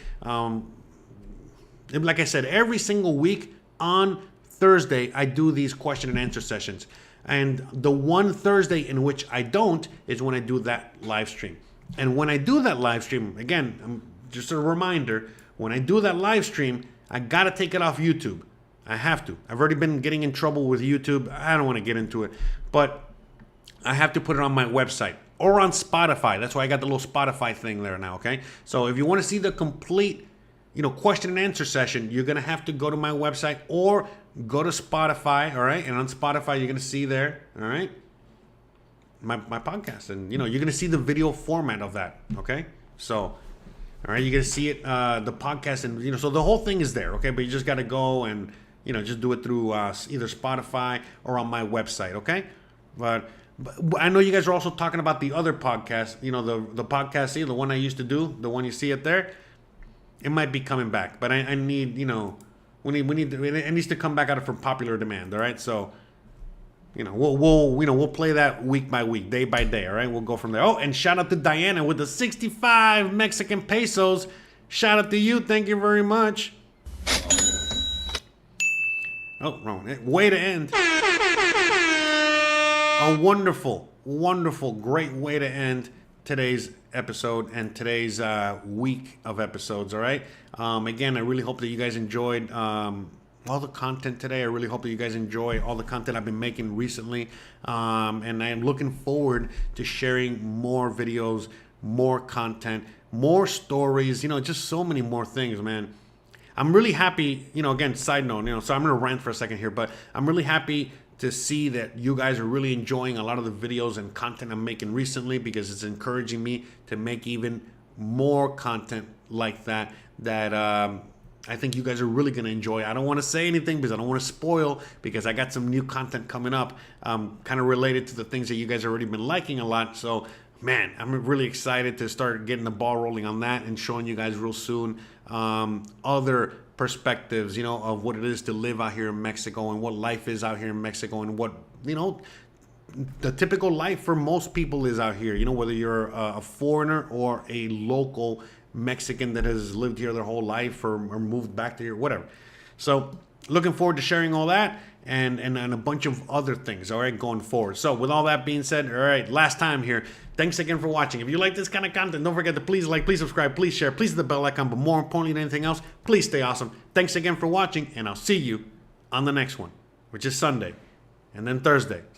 like I said, every single week on Thursday I do these question and answer sessions, and the one Thursday in which I don't is when I do that live stream. And when I do that live stream, again, just a reminder, when I do that live stream, I got to take it off YouTube. I have to. I've already been getting in trouble with YouTube. I don't want to get into it. But I have to put it on my website or on Spotify. That's why I got the little Spotify thing there now, okay? So if you want to see the complete, question and answer session, you're going to have to go to my website or go to Spotify, all right? And on Spotify, you're going to see there, all right, my podcast, and you're gonna see the video format of that, okay? So, all right, you're gonna see it, the podcast, and so the whole thing is there, okay? But you just gotta go and just do it through either Spotify or on my website, okay? But I know you guys are also talking about the other podcast, the podcast, the one I used to do, the one you see it there. It might be coming back, but I need, it needs to come back out from popular demand, all right? So. We'll play that week by week, day by day, all right? We'll go from there. Oh, and shout out to Diana with the 65 Mexican pesos. Shout out to you. Thank you very much. Oh, wrong. Way to end. A wonderful, great way to end today's episode and today's week of episodes, all right? Again, I really hope that you guys enjoyed all the content today. I really hope that you guys enjoy all the content I've been making recently. And I am looking forward to sharing more videos, more content, more stories, just so many more things, man. I'm really happy, again, side note, so I'm going to rant for a second here, but I'm really happy to see that you guys are really enjoying a lot of the videos and content I'm making recently, because it's encouraging me to make even more content like that I think you guys are really going to enjoy. I don't want to say anything because I don't want to spoil, because I got some new content coming up kind of related to the things that you guys have already been liking a lot. So, man, I'm really excited to start getting the ball rolling on that and showing you guys real soon other perspectives, of what it is to live out here in Mexico and what life is out here in Mexico and what, the typical life for most people is out here, whether you're a foreigner or a local Mexican that has lived here their whole life or moved back to here, whatever. So looking forward to sharing all that and a bunch of other things, all right, going forward. So with all that being said, all right, last time here, thanks again for watching. If you like this kind of content, don't forget to please like, please subscribe, please share, please hit the bell icon, but more importantly than anything else, please stay awesome. Thanks again for watching, and I'll see you on the next one, which is Sunday, and then Thursday.